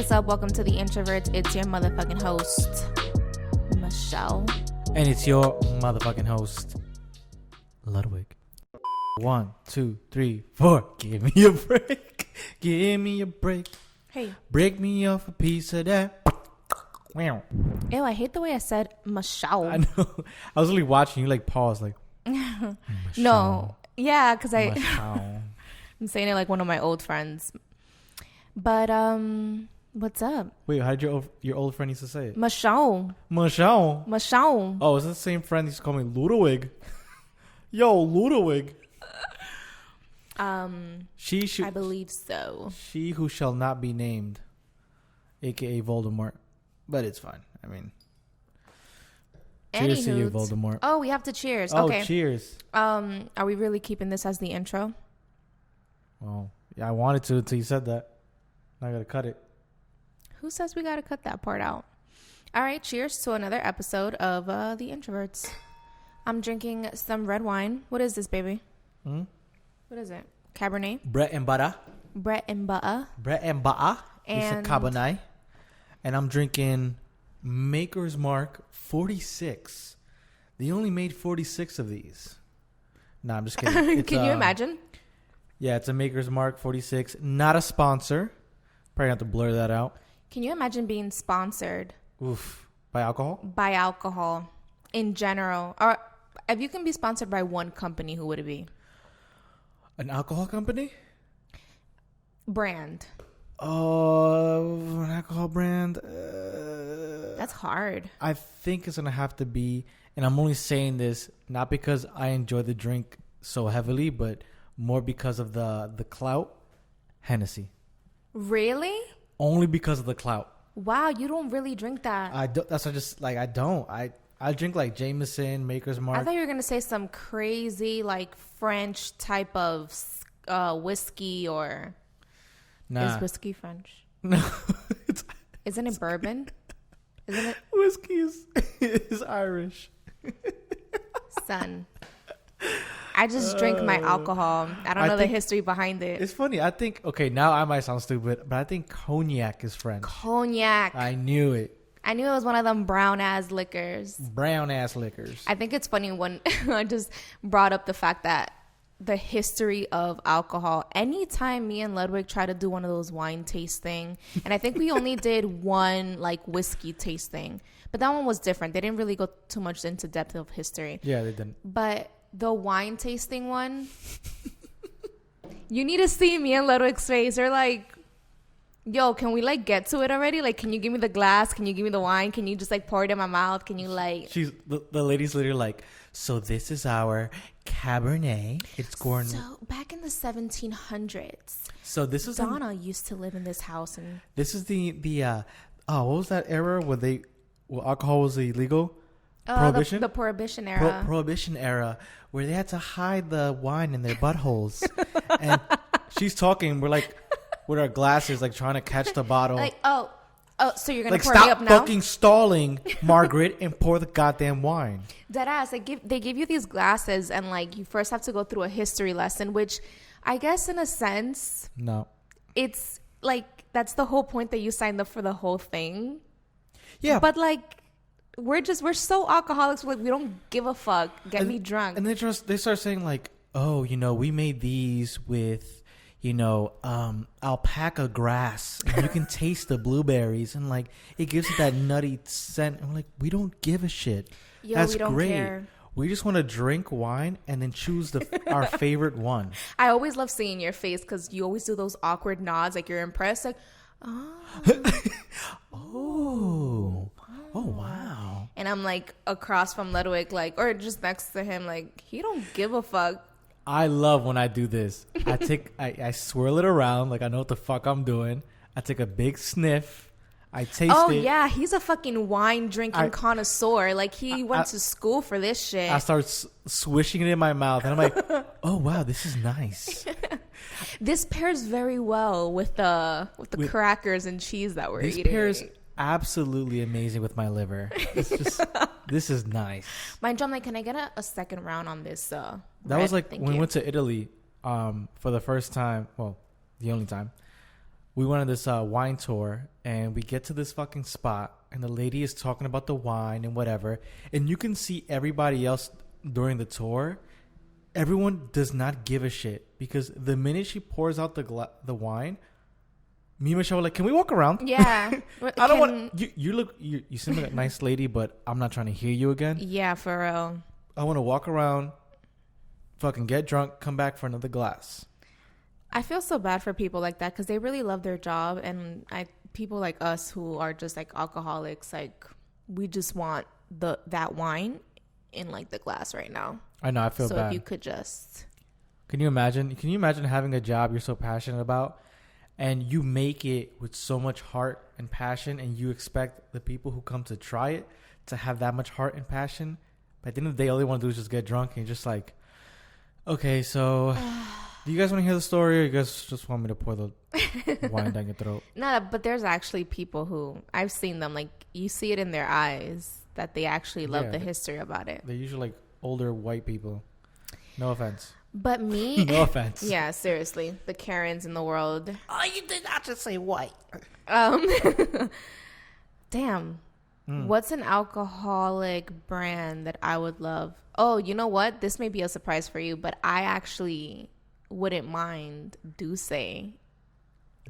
What's up? Welcome to the Introverts. It's your motherfucking host, Michelle. And it's your motherfucking host, Ludwig. 1, 2, 3, 4. Give me a break. Give me a break. Hey. Break me off a piece of that. Wow. Ew, I hate the way I said Michelle. I know. I was really watching you like pause like. No. Yeah, because I'm saying it like one of my old friends. But what's up? Wait, how did your old friend used to say it? Michelle. Michelle. Michelle. Oh, is that the same friend used to call me Ludwig? Yo, Ludwig. I believe so. She who shall not be named, aka Voldemort, but it's fine. I mean, cheers to you, Voldemort. Oh, we have to cheers. Oh, okay. Cheers. Are we really keeping this as the intro? Well, yeah, I wanted to until you said that. Now I gotta cut it. Who says we gotta cut that part out? All right, cheers to another episode of the Introverts. I'm drinking some red wine. What is this, baby? What is it? Cabernet? Bread and butter. Bread and butter. Bread and butter. And it's a Cabernet. And I'm drinking Maker's Mark 46. They only made 46 of these. Nah, I'm just kidding. Can you imagine? Yeah, it's a Maker's Mark 46. Not a sponsor. Probably have to blur that out. Can you imagine being sponsored? Oof. By alcohol? By alcohol in general. Or if you can be sponsored by one company, who would it be? An alcohol company? Brand. An alcohol brand? That's hard. I think it's going to have to be, and I'm only saying this not because I enjoy the drink so heavily, but more because of the clout, Hennessy. Really? Only because of the clout. Wow, you don't really drink that. I don't. That's what I just like. I don't. I drink like Jameson, Maker's Mark. I thought you were gonna say some crazy like French type of whiskey or. Nah. Is whiskey French? No. Isn't it bourbon? Isn't it? Whiskey is Irish. Son. I just drink my alcohol. I don't know the history behind it. It's funny. I think, okay, now I might sound stupid, but I think cognac is French. Cognac. I knew it. I knew it was one of them brown-ass liquors. Brown-ass liquors. I think it's funny when I just brought up the fact that the history of alcohol, anytime me and Ludwig try to do one of those wine tasting, and I think we only did one like whiskey tasting, but that one was different. They didn't really go too much into depth of history. Yeah, they didn't. But the wine tasting one, you need to see me and Ludwig's face. They're like, yo, can we like get to it already? Like, can you give me the glass? Can you give me the wine? Can you just like pour it in my mouth? Can you like... The lady's literally like, so this is our Cabernet. It's corn. So back in the 1700s. So this is... Donna used to live in this house. And this is the what was that era where alcohol was illegal? Prohibition? The Prohibition era. Prohibition era, where they had to hide the wine in their buttholes. And she's talking, we're like, with our glasses, like trying to catch the bottle. Like, oh, so you're going like, to pour me up now? Stop fucking stalling, Margaret, and pour the goddamn wine. Deadass, they give you these glasses, and like, you first have to go through a history lesson, which I guess in a sense, no, it's like, that's the whole point that you signed up for the whole thing. Yeah. But like, we're so alcoholics, like we don't give a fuck. Get me drunk. And they start saying like, oh, we made these with, alpaca grass, and you can taste the blueberries, and like it gives it that nutty scent. And we're like, we don't give a shit. Yo, that's we don't great. care. We just want to drink wine and then choose our favorite one. I always love seeing your face because you always do those awkward nods, like you're impressed, like, oh, wow. And I'm like across from Ludwig, like, or just next to him, like, he don't give a fuck. I love when I do this. I swirl it around like I know what the fuck I'm doing. I take a big sniff. I taste it. Oh, yeah. He's a fucking wine drinking connoisseur. Like, he went to school for this shit. I start swishing it in my mouth, and I'm like, oh, wow, this is nice. This pairs very well with the crackers and cheese that we're eating. This pairs absolutely amazing with my liver. It's just, this is nice. Mind you, I'm like, can I get a second round on this? That was like when we went to Italy for the first time. Well, the only time. we went on this wine tour, and we get to this fucking spot, and the lady is talking about the wine and whatever, and you can see everybody else during the tour. Everyone does not give a shit because the minute she pours out the wine, me and Michelle were like, "Can we walk around?" Yeah. I don't want you seem like a nice lady, but I'm not trying to hear you again. Yeah, for real. I want to walk around, fucking get drunk, come back for another glass. I feel so bad for people like that because they really love their job, and people like us who are just like alcoholics, like we just want that wine in like the glass right now. I know, I feel bad. So if you could just... Can you imagine having a job you're so passionate about and you make it with so much heart and passion, and you expect the people who come to try it to have that much heart and passion? But at the end of the day, all they want to do is just get drunk, and you're just like, okay, so do you guys want to hear the story, or you guys just want me to pour the wine down your throat? No, but there's actually people who... I've seen them, like, you see it in their eyes that they actually love the history about it. They're usually like older white people. No offense. But me... No offense. Yeah, seriously. The Karens in the world. Oh, you did not just say white. Damn. What's an alcoholic brand that I would love? Oh, you know what? This may be a surprise for you, but I actually wouldn't mind Douce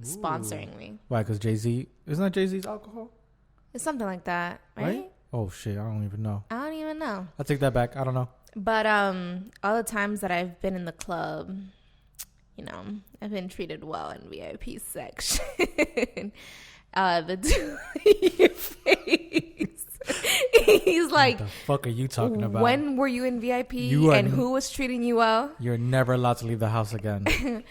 sponsoring me. Why? Because Jay-Z... Isn't that Jay-Z's alcohol? It's something like that, right? Oh, shit. I don't even know. I don't even know. I'll take that back. I don't know. But all the times that I've been in the club, you know, I've been treated well in VIP section. The dude, your face. He's like, what the fuck are you talking about? When were you in VIP and who was treating you well? You're never allowed to leave the house again.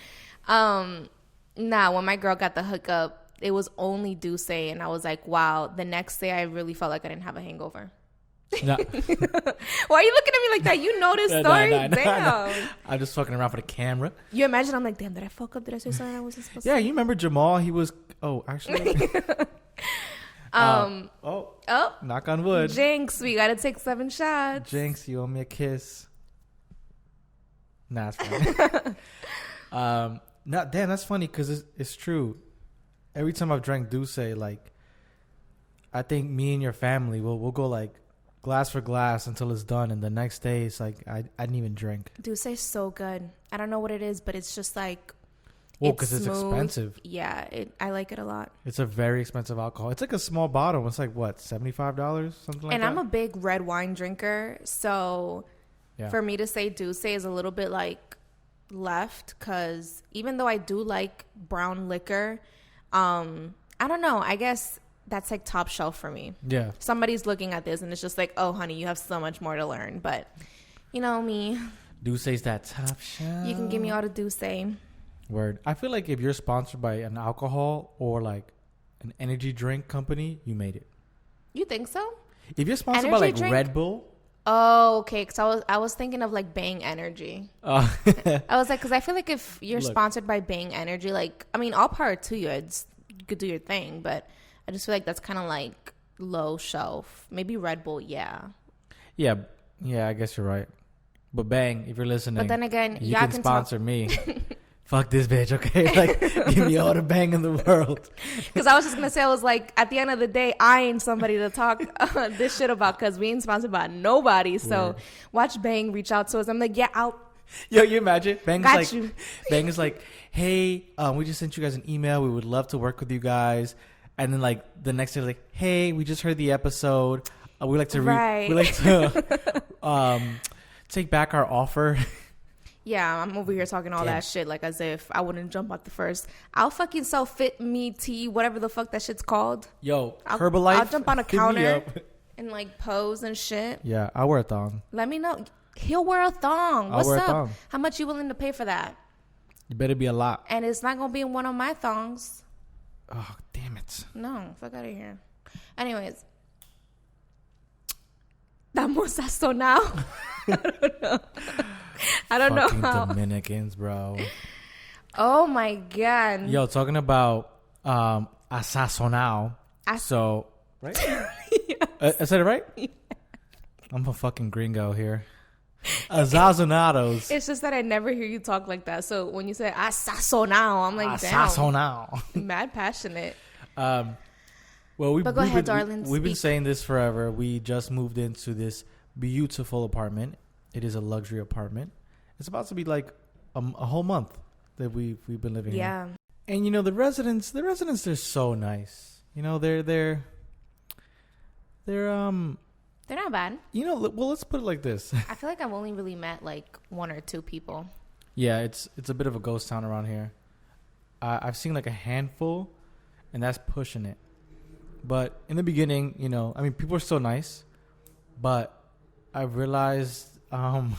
Nah, when my girl got the hookup, it was only Douce, and I was like, wow. The next day, I really felt like I didn't have a hangover. No. Why are you looking at me like that? You know this story? Nah. Damn. I'm just fucking around for the camera. You imagine I'm like, damn, did I fuck up? Did I say something I wasn't supposed to? Yeah, you remember Jamal? He was... Oh, actually... Oh. Knock on wood. Jinx, we gotta take 7 shots. Jinx, you owe me a kiss. Nah, it's fine. No, damn, that's funny because it's true. Every time I've drank Douce, like, I think me and your family we'll go like glass for glass until it's done, and the next day it's like I didn't even drink. Douce is so good. I don't know what it is, but it's just like... Well, because it's expensive. Yeah, I like it a lot. It's a very expensive alcohol. It's like a small bottle. It's like, what, $75? Something like that? And I'm a big red wine drinker. So for me to say Douce is a little bit like left, because even though I do like brown liquor, I don't know. I guess that's like top shelf for me. Yeah. Somebody's looking at this and it's just like, oh, honey, you have so much more to learn. But you know me. Douce's that top shelf. You can give me all the Douce. Word. I feel like if you're sponsored by an alcohol or like an energy drink company, you made it. You think so? If you're sponsored by like drink? Red Bull. Oh, okay. Because I was thinking of like Bang Energy. I was like, because I feel like if you're sponsored by Bang Energy, like, I mean, all power to you. You could do your thing, but I just feel like that's kind of like low shelf. Maybe Red Bull, yeah. Yeah, I guess you're right. But Bang, if you're listening, but then again, you can sponsor me. Fuck this bitch, okay? Like, give me all the bang in the world. Because I was just going to say, I was like, at the end of the day, I ain't somebody to talk this shit about, because we ain't sponsored by nobody. So watch Bang reach out to us. I'm like, yeah, Yo, you imagine? Bang is like, hey, we just sent you guys an email. We would love to work with you guys. And then like the next day, like, hey, we just heard the episode. We like to take back our offer. Yeah, I'm over here talking all that shit like as if I wouldn't jump out the first. I'll fucking sell Fit Me tea, whatever the fuck that shit's called. Yo, Herbalife. I'll jump on a counter and like pose and shit. Yeah, I'll wear a thong. Let me know. He'll wear a thong. What's up? Thong. How much you willing to pay for that? You better be a lot. And it's not going to be in one of my thongs. Oh, damn it. No, fuck out of here. Anyways. Estamos sazonado. I don't know how. Dominicans, bro. Oh my god. Yo, talking about asazonado. So, right? Yes. I said it right? Yeah. I'm a fucking gringo here. Asazonados. It's just that I never hear you talk like that. So when you say asasonado, I'm like, damn. Asasonado. Mad passionate. Well, But go ahead, darling. We've been speak. saying this forever. We just moved into this beautiful apartment. It is a luxury apartment. It's about to be like a whole month that we've been living here. Yeah. And you know the residents, they're so nice. You know they're They're not bad. you know, well, let's put it like this. I feel like I've only really met like one or two people. Yeah, it's a bit of a ghost town around here. I've seen like a handful, and that's pushing it. But in the beginning, you know, I mean, people are so nice, but I realized Why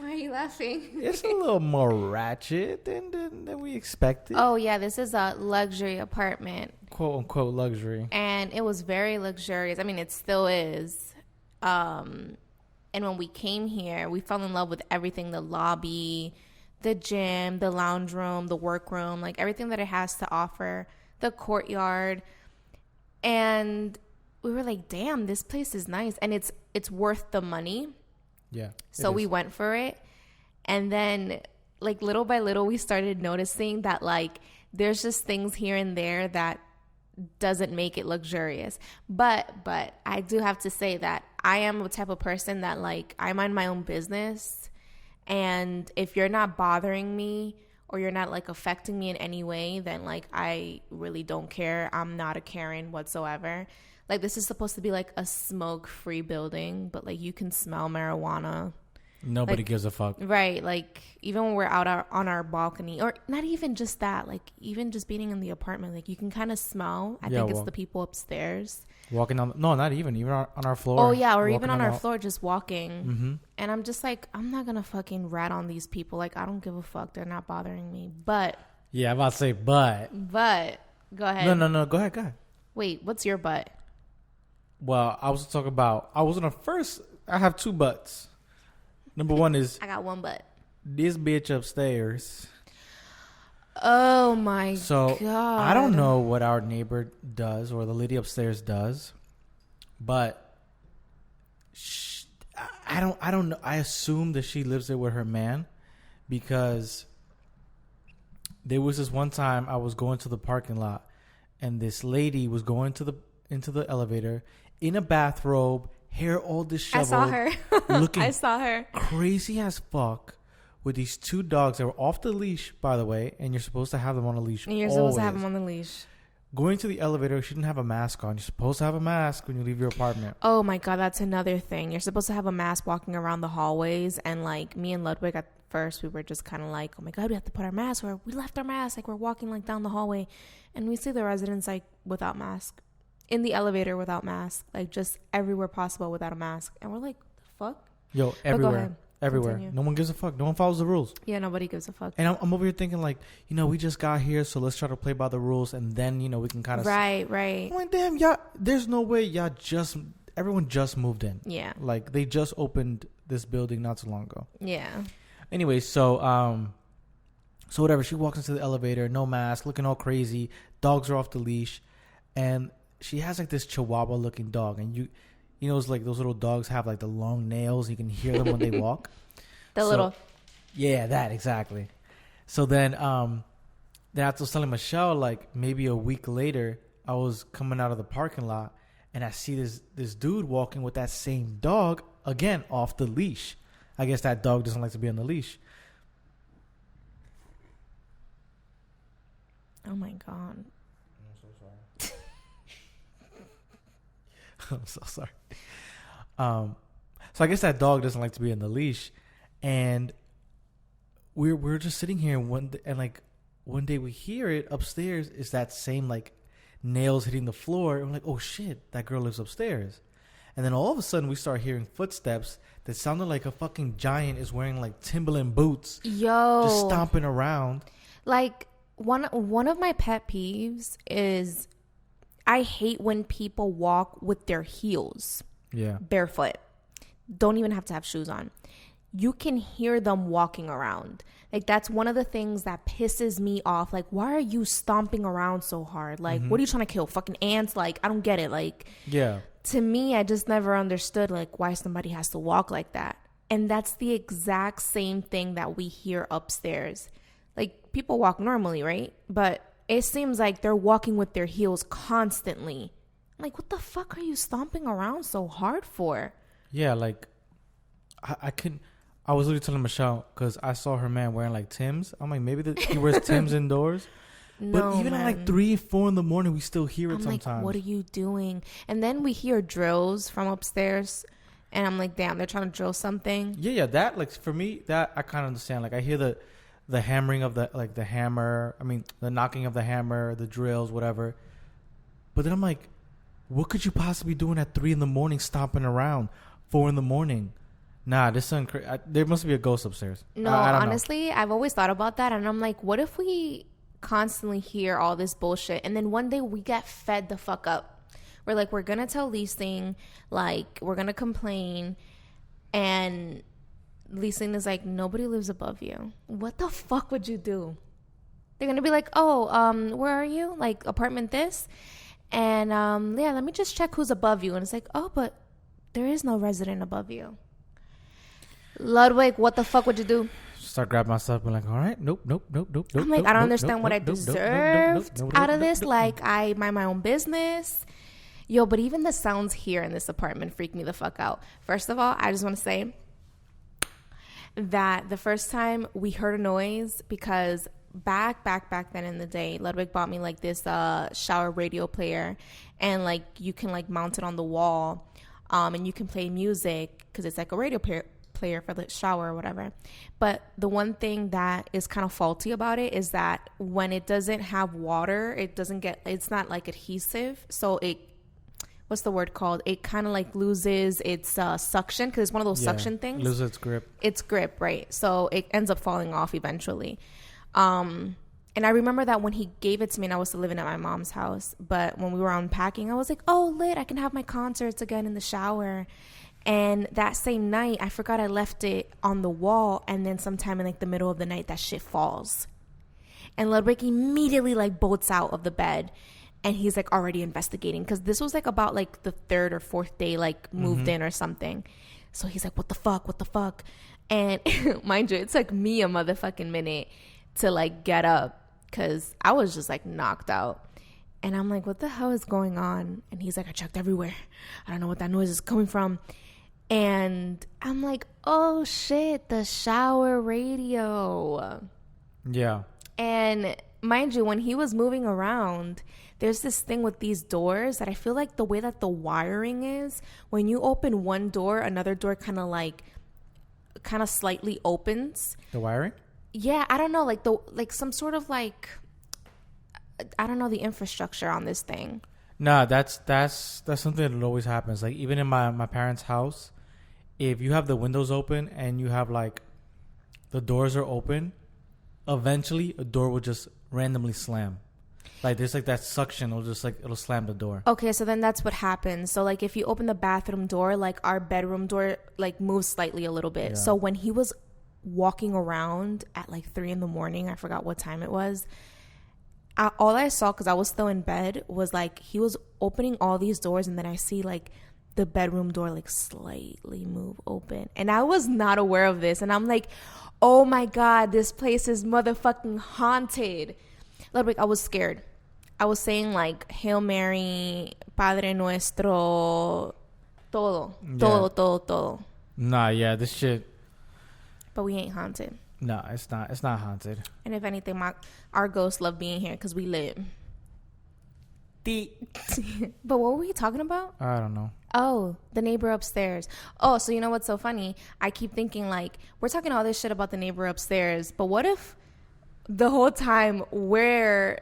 are you laughing? it's a little more ratchet than we expected. Oh yeah, this is a luxury apartment, Quote unquote luxury. and it was very luxurious. I mean, it still is. And when we came here, we fell in love with everything: the lobby, the gym, the lounge room, the workroom, like everything that it has to offer, the courtyard. And we were like, damn, this place is nice, and it's worth the money. Yeah. So we went for it. And then like little by little we started noticing that like there's just things here and there that doesn't make it luxurious. But I do have to say that I am the type of person that like I mind my own business, and if you're not bothering me or you're not like affecting me in any way, then like I really don't care. I'm not a Karen whatsoever. Like this is supposed to be like a smoke-free building, but like you can smell marijuana. Nobody like, gives a fuck. Right. Like even when we're out on our balcony, or not even just that, like even just being in the apartment, like you can kind of smell. I think it's the people upstairs. Walking on, no, not even on our floor. Oh yeah, or even on our floor, just walking. Mm-hmm. And I'm just like, I'm not gonna fucking rat on these people. Like I don't give a fuck. They're not bothering me. But yeah, I'm about to say, but go ahead. No, go ahead. Wait, what's your butt? Well, I was talking about. I was on the first. I have two butts. Number one is I got one butt. this bitch upstairs. Oh my So god. I don't know what our neighbor does or the lady upstairs does, but I don't know. I assume that she lives there with her man, because there was this one time I was going to the parking lot, and this lady was going into the elevator in a bathrobe, hair all disheveled. I saw her. Looking I saw her. crazy as fuck, with these two dogs that were off the leash, by the way, and you're supposed to have them on a leash. You're supposed to have them on the leash. Going to the elevator, she didn't have a mask on. You're supposed to have a mask when you leave your apartment. Oh my god, that's another thing. You're supposed to have a mask walking around the hallways, and like me and Ludwig at first, we were just kind of like, oh my god, we have to put our mask, or we left our mask, like we're walking like down the hallway, and we see the residents like without mask, in the elevator without mask, like just everywhere possible without a mask, and we're like, the fuck? Yo, everywhere. Everywhere. Continue. No one gives a fuck. No one follows the rules. Yeah, nobody gives a fuck. And I'm over here thinking like, you know, we just got here, so let's try to play by the rules, and then, you know, we can kind of... Right. I'm like, damn, y'all, there's no way everyone just moved in. Yeah. Like, they just opened this building not too long ago. Yeah. Anyway, so whatever, she walks into the elevator, no mask, looking all crazy, dogs are off the leash, and she has like this chihuahua looking dog, and you know, it's like those little dogs have like the long nails. You can hear them when they walk. Yeah, that exactly. So then I was telling Michelle, like maybe a week later, I was coming out of the parking lot, and I see this dude walking with that same dog again off the leash. I guess that dog doesn't like to be on the leash. Oh my god. I'm so sorry. I'm so sorry. So I guess that dog doesn't like to be on the leash, and we're just sitting here, and one day we hear it upstairs. Is that same like nails hitting the floor? And we're like, oh shit, that girl lives upstairs. And then all of a sudden we start hearing footsteps that sounded like a fucking giant is wearing like Timberland boots, just stomping around. Like one of my pet peeves is I hate when people walk with their heels. Yeah. Barefoot. Don't even have to have shoes on. You can hear them walking around. Like that's one of the things that pisses me off. Like, why are you stomping around so hard? Like, what are you trying to kill? Fucking ants? Like, I don't get it. Like, yeah. To me, I just never understood like why somebody has to walk like that. And that's the exact same thing that we hear upstairs. Like, people walk normally, right? But it seems like they're walking with their heels constantly. I'm like, what the fuck are you stomping around so hard for? Yeah, like, I was literally telling Michelle, because I saw her man wearing, like, Timbs. I'm like, maybe he wears Timbs indoors. No, but even man. at, like, 3, 4 in the morning, we still hear it I'm sometimes. like, what are you doing? And then we hear drills from upstairs. And I'm like, damn, they're trying to drill something. Yeah, that, like, for me, that I kind of understand. Like, I hear the hammering of the, like, the hammer. I mean, the knocking of the hammer, the drills, whatever. But then I'm like, what could you possibly be doing at 3 in the morning, stomping around, 4 in the morning? Nah, this is there must be a ghost upstairs. No, I don't honestly, I've always thought about that. And I'm like, what if we constantly hear all this bullshit and then one day we get fed the fuck up? We're like, we're going to tell leasing, like, we're going to complain. And leasing is like, nobody lives above you. What the fuck would you do? They're going to be like, oh, where are you? Like, apartment this? And, yeah, let me just check who's above you. And it's like, oh, but there is no resident above you. Ludwig, what the fuck would you do? Start grabbing myself and like, all right, nope. I'm like, I don't understand what I deserved out of this. Like, I mind my own business. Yo, but even the sounds here in this apartment freak me the fuck out. First of all, I just want to say that the first time we heard a noise, because back then in the day, Ludwig bought me like this shower radio player, and like you can like mount it on the wall, and you can play music because it's like a radio player for the shower or whatever. But the one thing that is kind of faulty about it is that when it doesn't have water, it's not like adhesive, so what's the word called? It kind of like loses its suction, because it's one of those suction things. Loses its grip. Its grip, right? So it ends up falling off eventually. And I remember that when he gave it to me, and I was still living at my mom's house. But when we were unpacking, I was like, oh, lit, I can have my concerts again in the shower. And that same night, I forgot I left it on the wall. And then sometime in like the middle of the night, that shit falls. And Ludwig immediately like bolts out of the bed. And he's like already investigating, because this was like about like the 3rd or 4th day, like moved in or something. So he's like, what the fuck? And mind you, it took me a motherfucking minute to like get up, because I was just like knocked out. And I'm like, what the hell is going on? And he's like, I checked everywhere. I don't know what that noise is coming from. And I'm like, oh shit, the shower radio. Yeah. And mind you, when he was moving around, there's this thing with these doors that I feel like the way that the wiring is, when you open one door, another door kind of slightly opens. The wiring? Yeah, I don't know, like some sort of like, I don't know the infrastructure on this thing. Nah, that's something that always happens. Like, even in my parents' house, if you have the windows open and you have like the doors are open, eventually a door will just randomly slam. Like, there's like that suction, it'll slam the door. Okay, so then that's what happens. So like if you open the bathroom door, like our bedroom door like moves slightly a little bit. Yeah. So when he was walking around at like 3 a.m, I forgot what time it was, all I saw, because I was still in bed, was like he was opening all these doors, and then I see like the bedroom door like slightly move open, and I was not aware of this, and I'm like, oh my god, this place is motherfucking haunted. Ludwig, I was scared. I was saying like Hail Mary, Padre Nuestro, todo. Nah, yeah, this shit. But we ain't haunted. No, it's not. It's not haunted. And if anything, our ghosts love being here because we lit. But what were we talking about? I don't know. Oh, the neighbor upstairs. Oh, so you know what's so funny? I keep thinking like, we're talking all this shit about the neighbor upstairs, but what if the whole time we're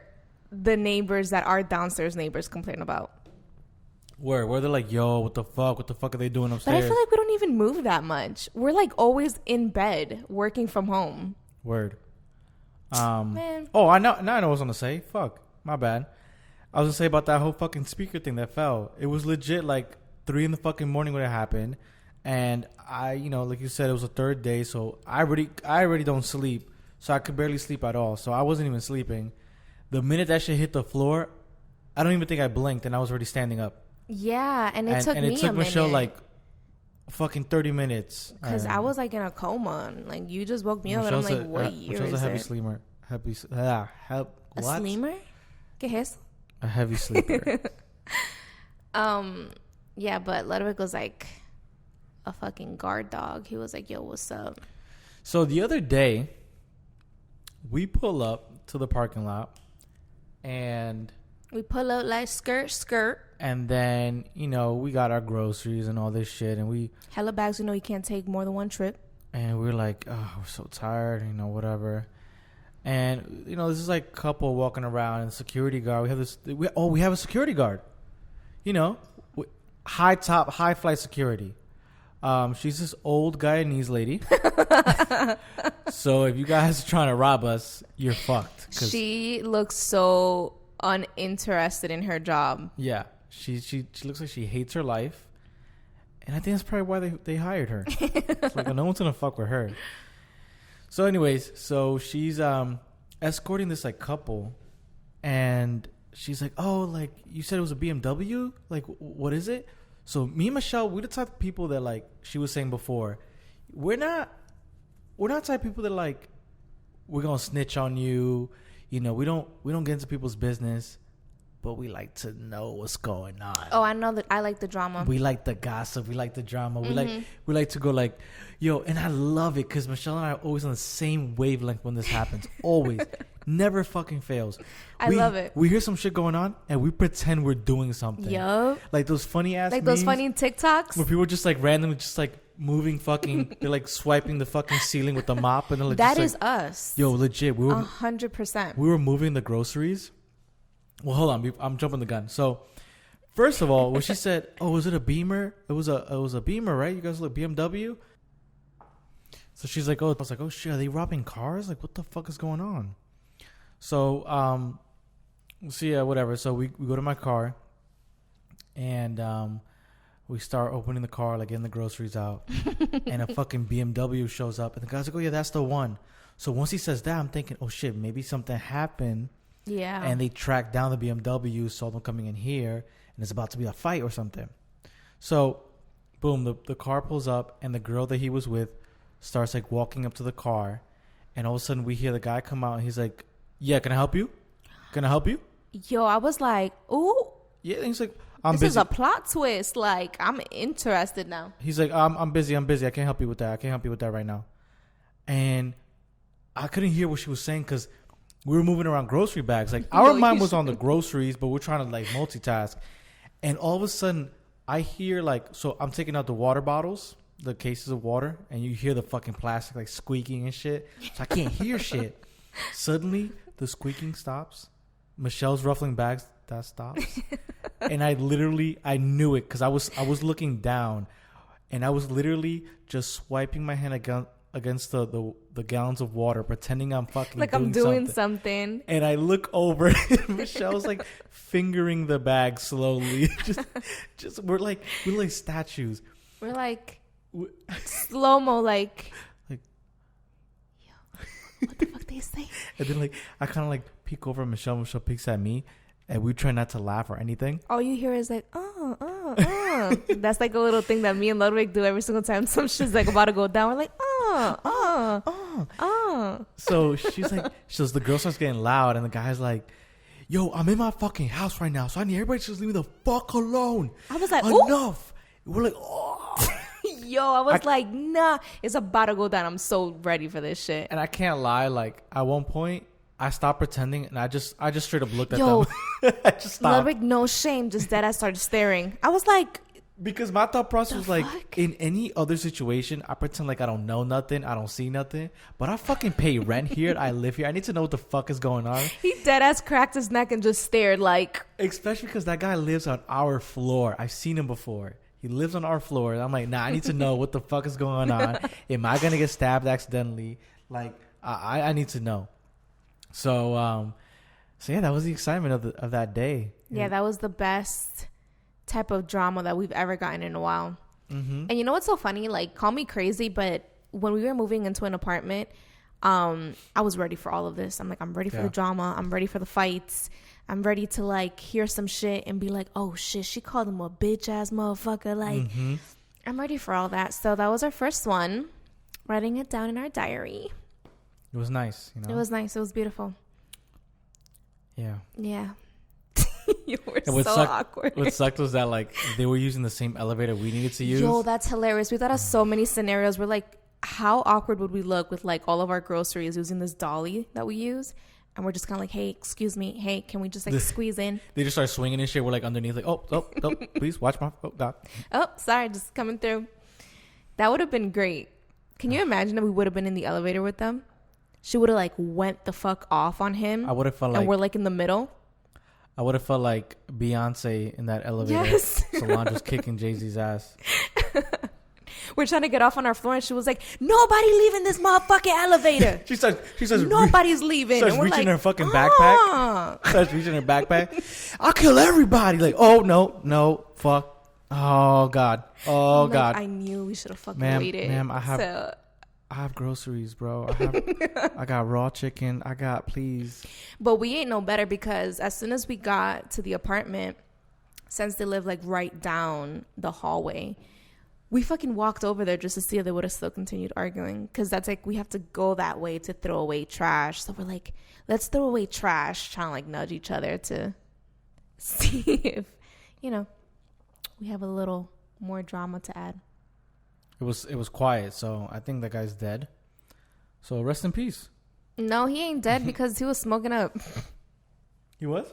the neighbors that our downstairs neighbors complain about? Where they're like, yo, what the fuck are they doing upstairs? But I feel like we don't even move that much. We're like always in bed working from home. Word. Man. Oh, I know. Now I know what I was gonna say. Fuck, my bad. I was gonna say about that whole fucking speaker thing that fell. It was legit like 3 in the fucking morning when it happened, and I, like you said, it was a 3rd day, so I already don't sleep, so I could barely sleep at all. So I wasn't even sleeping. The minute that shit hit the floor, I don't even think I blinked, and I was already standing up. Yeah, and it took me a minute. Michelle like fucking 30 minutes. Because I was like in a coma. And, like, you just woke me up, and I'm like, what year is a heavy it? sleeper. A What? sleeper? ¿Qué es eso? A heavy sleeper. Yeah, but Ludwig was like a fucking guard dog. He was like, yo, what's up? So the other day, we pull up to the parking lot, and we pull up like skirt. And then, you know, we got our groceries and all this shit, and we... hella bags, you can't take more than one trip. And we're like, oh, we're so tired, whatever. And, this is like a couple walking around, and security guard. We have a security guard. High flight security. She's this old Guyanese lady. So if you guys are trying to rob us, you're fucked. She looks so uninterested in her job. Yeah. She looks like she hates her life. And I think that's probably why they hired her. It's like, no one's going to fuck with her. So anyways, she's escorting this like couple, and she's like, oh, like you said it was a BMW? Like, what is it? So me and Michelle, we're the type of people that, like she was saying before, we're not the type of people that like we're gonna snitch on you. We don't get into people's business, but we like to know what's going on. Oh, I know that. I like the drama. We like the gossip. We like the drama. We like to go like, yo, and I love it because Michelle and I are always on the same wavelength when this happens. Always. Never fucking fails. I love it. We hear some shit going on and we pretend we're doing something. Yup. Like those funny ass like memes those funny TikToks where people just like randomly just like moving fucking they're like swiping the fucking ceiling with the mop, and they're like, that just, is like, us. Yo, legit. We were 100%. We were moving the groceries. Well, hold on. I'm jumping the gun. So, first of all, when she said, "Oh, was it a Beamer?" It was a Beamer, right? You guys look BMW. So she's like, "Oh," I was like, "Oh shit, are they robbing cars? Like, what the fuck is going on?" So, yeah, whatever. So we go to my car, and we start opening the car, like getting the groceries out, and a fucking BMW shows up, and the guy's like, "Oh yeah, that's the one." So once he says that, I'm thinking, "Oh shit, maybe something happened." Yeah. And they tracked down the BMW, saw them coming in here, and it's about to be a fight or something. So, boom, the car pulls up, and the girl that he was with starts like walking up to the car, and all of a sudden we hear the guy come out, and he's like, "Yeah, can I help you? Can I help you?" Yo, I was like, "Ooh." Yeah, and he's like, "I'm this busy." This is a plot twist. Like, I'm interested now. He's like, I'm busy. I can't help you with that. I can't help you with that right now." And I couldn't hear what she was saying because we were moving around grocery bags. Like, our mind was on the groceries, but we're trying to like multitask. And all of a sudden, I hear like, so I'm taking out the water bottles, the cases of water, and you hear the fucking plastic like squeaking and shit. So I can't hear shit. Suddenly, the squeaking stops. Michelle's ruffling bags, that stops. And I knew it because I was looking down, and I was literally just swiping my hand against the gallons of water, pretending I'm fucking like I'm doing something. And I look over, and Michelle's like fingering the bag slowly. just we're like statues. We're like slow mo, like. Yo, what the fuck they say? And then like I kind of like peek over at Michelle. Michelle peeks at me, and we try not to laugh or anything. All you hear is like, oh. That's like a little thing that me and Ludwig do every single time some shit's like about to go down. We're like, oh. So the girl starts getting loud, and the guy's like, "Yo, I'm in my fucking house right now, so I need everybody to just leave me the fuck alone." I was like, enough. Ooh. We're like, oh. Yo, I was like, nah, it's about to go down. I'm so ready for this shit. And I can't lie, like at one point I stopped pretending, and I just straight up looked at them. I just stopped. Ludwig, no shame, just dead. I started staring. I was like, because my thought process was like, fuck? in any other situation, I pretend like I don't know nothing, I don't see nothing, but I fucking pay rent here. I live here. I need to know what the fuck is going on. He dead ass cracked his neck and just stared like. Especially because that guy lives on our floor. I've seen him before. He lives on our floor. I'm like, nah, I need to know what the fuck is going on. Am I gonna get stabbed accidentally? Like, I need to know. So yeah, that was the excitement of that day. Yeah, that was the best type of drama that we've ever gotten in a while. Mm-hmm. And you know what's so funny? Like, call me crazy, but when we were moving into an apartment, I was ready for all of this. I'm like, I'm ready for the drama. I'm ready for the fights. I'm ready to like hear some shit and be like, oh shit, she called him a bitch ass motherfucker. Like, I'm ready for all that. So that was our first one. Writing it down in our diary. It was nice, It was nice. It was beautiful. Yeah. Yeah. You were And so awkward. What sucked was that like they were using the same elevator we needed to use. Yo, that's hilarious. We thought of so many scenarios. We're like, how awkward would we look with like all of our groceries using this dolly that we use? And we're just kind of like, hey, excuse me. Hey, can we just like squeeze in? They just start swinging and shit. We're like underneath, like, oh, please watch my, oh, God. Oh, sorry, just coming through. That would have been great. Can you imagine if we would have been in the elevator with them? She would have like went the fuck off on him. I would have felt like. And we're like in the middle. I would have felt like Beyonce in that elevator. Yes. Solange was kicking Jay-Z's ass. We're trying to get off on our floor, and she was like, "Nobody leaving this motherfucking elevator." She says, nobody's leaving. Starts and we're reaching like, her fucking backpack. Starts reaching her backpack. I'll kill everybody. Like, oh no, fuck. Oh God. Oh God. I knew we should have fucking waited. Ma'am, I have groceries, bro. I got raw chicken. Please. But we ain't no better because as soon as we got to the apartment, since they live like right down the hallway, we fucking walked over there just to see if they would have still continued arguing. Because that's like, we have to go that way to throw away trash. So we're like, let's throw away trash, trying to like nudge each other to see if, we have a little more drama to add. It was quiet, so I think that guy's dead. So rest in peace. No, he ain't dead because he was smoking up. He was?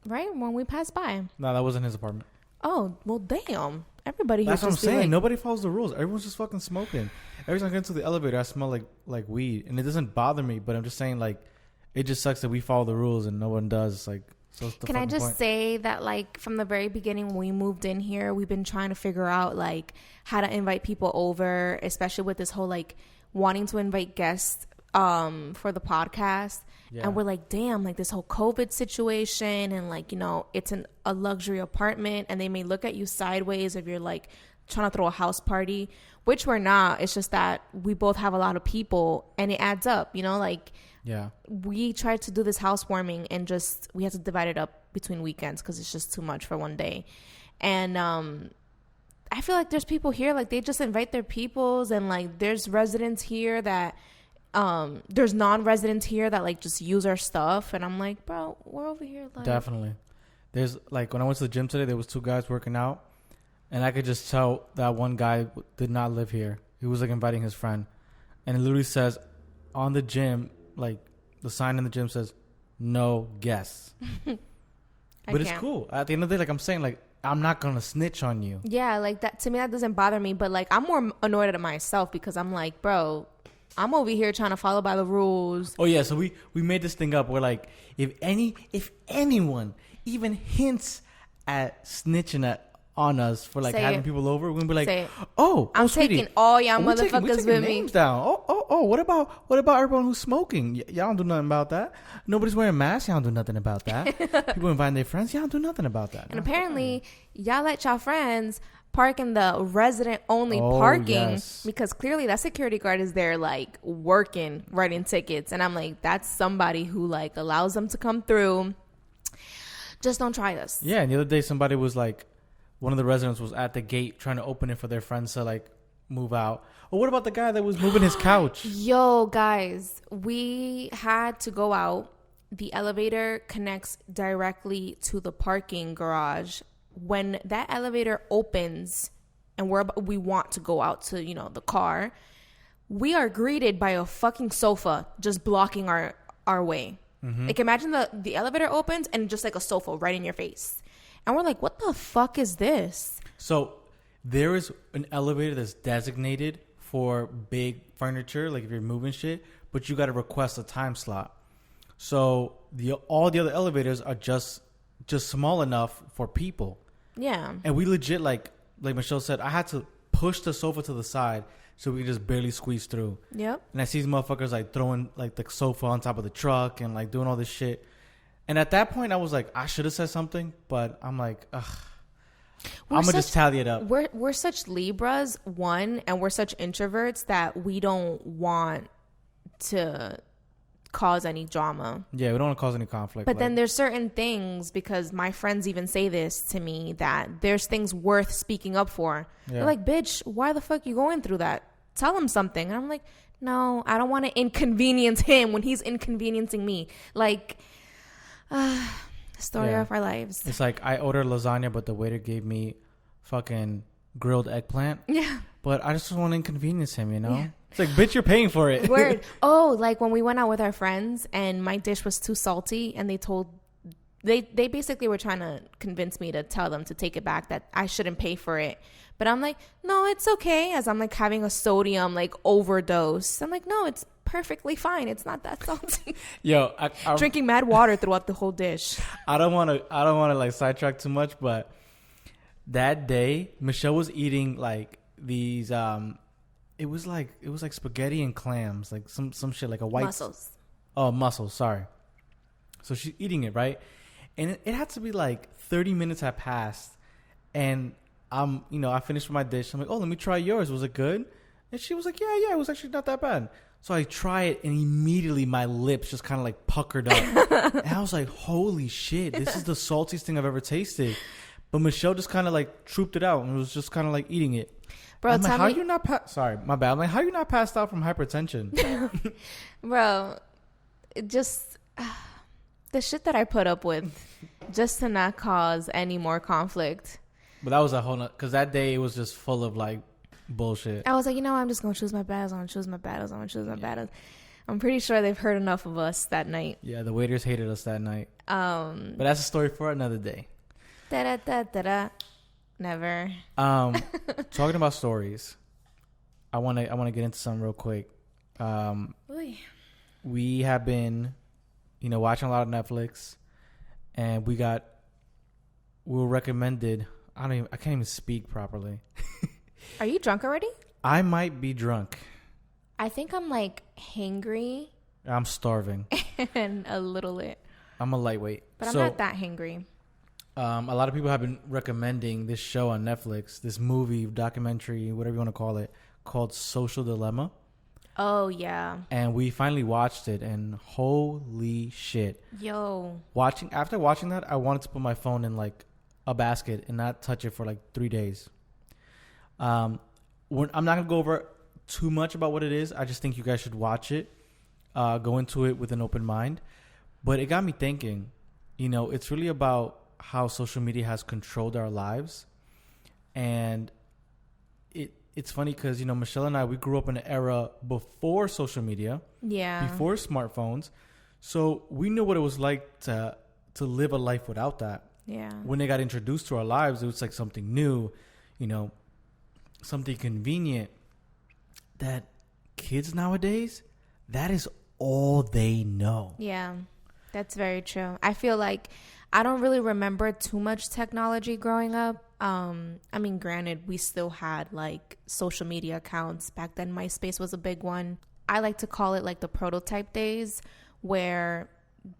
Right? When we passed by. No, that wasn't his apartment. Oh, well, damn. Everybody here. That's what I'm saying. Like, nobody follows the rules. Everyone's just fucking smoking. Every time I get into the elevator, I smell like weed. And it doesn't bother me, but I'm just saying, like, it just sucks that we follow the rules and no one does. Like, so can I just say that, like, from the very beginning when we moved in here, we've been trying to figure out, like, how to invite people over, especially with this whole, like, wanting to invite guests for the podcast. Yeah. And we're like, damn, like this whole COVID situation and like, it's a luxury apartment and they may look at you sideways if you're like trying to throw a house party, which we're not. It's just that we both have a lot of people and it adds up, like, yeah, we tried to do this housewarming and just, we had to divide it up between weekends because it's just too much for one day. And, I feel like there's people here, like they just invite their peoples and like there's residents here that, there's non-residents here that like just use our stuff and I'm like, bro, we're over here like definitely. There's like when I went to the gym today, there was 2 guys working out and I could just tell that one guy did not live here. He was like inviting his friend and it literally says on the gym, like the sign in the gym says no guests. But it's cool. At the end of the day, like I'm saying, like I'm not gonna snitch on you. Yeah, like that to me that doesn't bother me, but like I'm more annoyed at myself because I'm like, bro, I'm over here trying to follow by the rules. Oh yeah, so we made this thing up. We're like, if anyone even hints at snitching on us for like having people over, we're gonna be like, oh, I'm sweetie, taking all y'all motherfuckers with me. Names down. Oh, what about everyone who's smoking? Y'all don't do nothing about that. Nobody's wearing masks. Y'all don't do nothing about that. People inviting their friends. Y'all don't do nothing about that. And apparently, y'all let y'all friends park in the resident only parking because clearly that security guard is there like working, writing tickets. And I'm like, that's somebody who like allows them to come through. Just don't try this. Yeah. And the other day somebody was like, one of the residents was at the gate trying to open it for their friends to like move out. Or what about the guy that was moving his couch? Yo, guys, we had to go out. The elevator connects directly to the parking garage. When that elevator opens and we want to go out to, the car, we are greeted by a fucking sofa just blocking our way. Mm-hmm. Like imagine the elevator opens and just like a sofa right in your face. And we're like, what the fuck is this? So there is an elevator that's designated for big furniture, like if you're moving shit, but you got to request a time slot. So all the other elevators are just small enough for people. Yeah. And we legit, like Michelle said, I had to push the sofa to the side so we could just barely squeeze through. Yep. And I see these motherfuckers like throwing like the sofa on top of the truck and like doing all this shit. And at that point, I was like, I should have said something, but I'm like, ugh. I'm gonna just tally it up. We're such Libras, one, and we're such introverts that we don't want to cause any drama. Yeah, we don't want to cause any conflict. But then there's certain things, because my friends even say this to me, that there's things worth speaking up for. Yeah. They're like, bitch, why the fuck you going through that? Tell him something. And I'm like, no, I don't want to inconvenience him when he's inconveniencing me. Like, story of our lives. It's like I ordered lasagna, but the waiter gave me fucking grilled eggplant. Yeah. But I just don't want to inconvenience him, you know? Yeah. It's like, bitch, you're paying for it. Word. Oh, like when we went out with our friends and my dish was too salty, and they basically were trying to convince me to tell them to take it back, that I shouldn't pay for it. But I'm like, no, it's okay. As I'm like having a sodium like overdose. I'm like, no, it's perfectly fine. It's not that salty. Yo, I'm drinking mad water throughout the whole dish. I don't want to like sidetrack too much, but that day Michelle was eating like these it was like spaghetti and clams, like some shit, like a white mussels. Oh, mussels, sorry. So she's eating it, right? And it had to be like 30 minutes had passed, and I finished my dish. I'm like, oh, let me try yours. Was it good? And she was like, yeah, it was actually not that bad. So I try it, and immediately my lips just kind of like puckered up. And I was like, holy shit, this is the saltiest thing I've ever tasted. But Michelle just kind of like trooped it out and was just kind of like eating it. Bro, I'm like, how you not sorry, my bad. I'm like, how you not passed out from hypertension? Bro, just the shit that I put up with just to not cause any more conflict. But that was a whole because that day it was just full of like bullshit. I was like, I'm just going to choose my battles. I'm going to choose my battles. I'm pretty sure they've heard enough of us that night. Yeah, the waiters hated us that night. But that's a story for another day. Da-da-da-da-da. Never. Talking about stories, I want to get into something real quick. We have been, watching a lot of Netflix, and we were recommended. I can't even speak properly. Are you drunk already? I might be drunk. I think I'm like hangry. I'm starving. And a little lit. I'm a lightweight. But I'm not that hangry. A lot of people have been recommending this show on Netflix, this movie, documentary, whatever you want to call it, called Social Dilemma. Oh, yeah. And we finally watched it, and holy shit. Yo. After watching that, I wanted to put my phone in like a basket and not touch it for like 3 days. I'm not going to go over too much about what it is. I just think you guys should watch it, go into it with an open mind. But it got me thinking, it's really about how social media has controlled our lives. And it's funny because, Michelle and I, we grew up in an era before social media. Yeah. Before smartphones. So we knew what it was like to live a life without that. Yeah. When they got introduced to our lives, it was like something new, something convenient. That kids nowadays, that is all they know. Yeah, that's very true. I feel like I don't really remember too much technology growing up. Granted, we still had like social media accounts. Back then, MySpace was a big one. I like to call it like the prototype days, where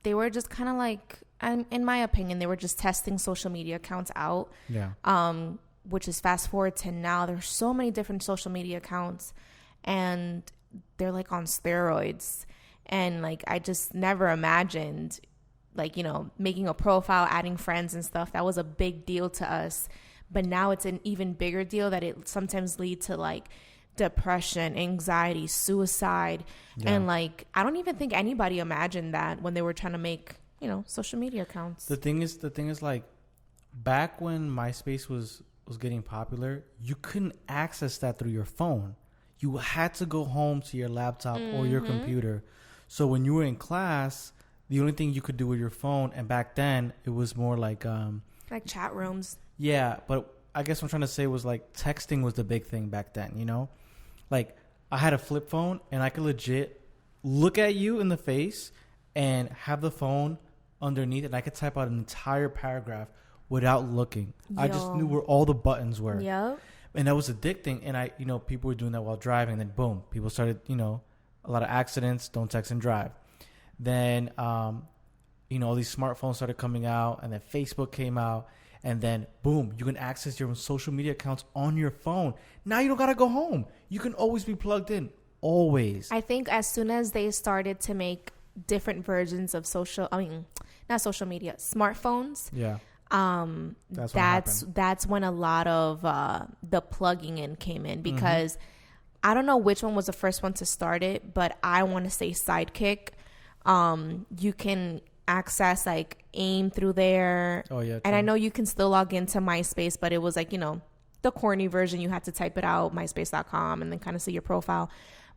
they were just kind of like, in my opinion, they were just testing social media accounts out. Yeah. Which is fast forward to now. There's so many different social media accounts, and they're like on steroids. And like, I just never imagined like, making a profile, adding friends and stuff. That was a big deal to us. But now it's an even bigger deal that it sometimes lead to like depression, anxiety, suicide. Yeah. And like, I don't even think anybody imagined that when they were trying to make, social media accounts. The thing is like, back when MySpace was getting popular, you couldn't access that through your phone. You had to go home to your laptop or your computer. So when you were in class, the only thing you could do with your phone, and back then it was more like chat rooms. Yeah, but I guess what I'm trying to say was like texting was the big thing back then, Like I had a flip phone and I could legit look at you in the face and have the phone underneath, and I could type out an entire paragraph without looking. Yo. I just knew where all the buttons were. Yep. And that was addicting. And people were doing that while driving. And then boom, people started, a lot of accidents. Don't text and drive. Then, all these smartphones started coming out, and then Facebook came out, and then boom, you can access your social media accounts on your phone. Now you don't got to go home. You can always be plugged in. Always. I think as soon as they started to make different versions of not social media, smartphones. Yeah. That's when a lot of the plugging in came in, because I don't know which one was the first one to start it, but I want to say Sidekick. You can access like AIM through there. Oh yeah. True. And I know you can still log into MySpace, but it was like, the corny version. You had to type it out, myspace.com, and then kind of see your profile.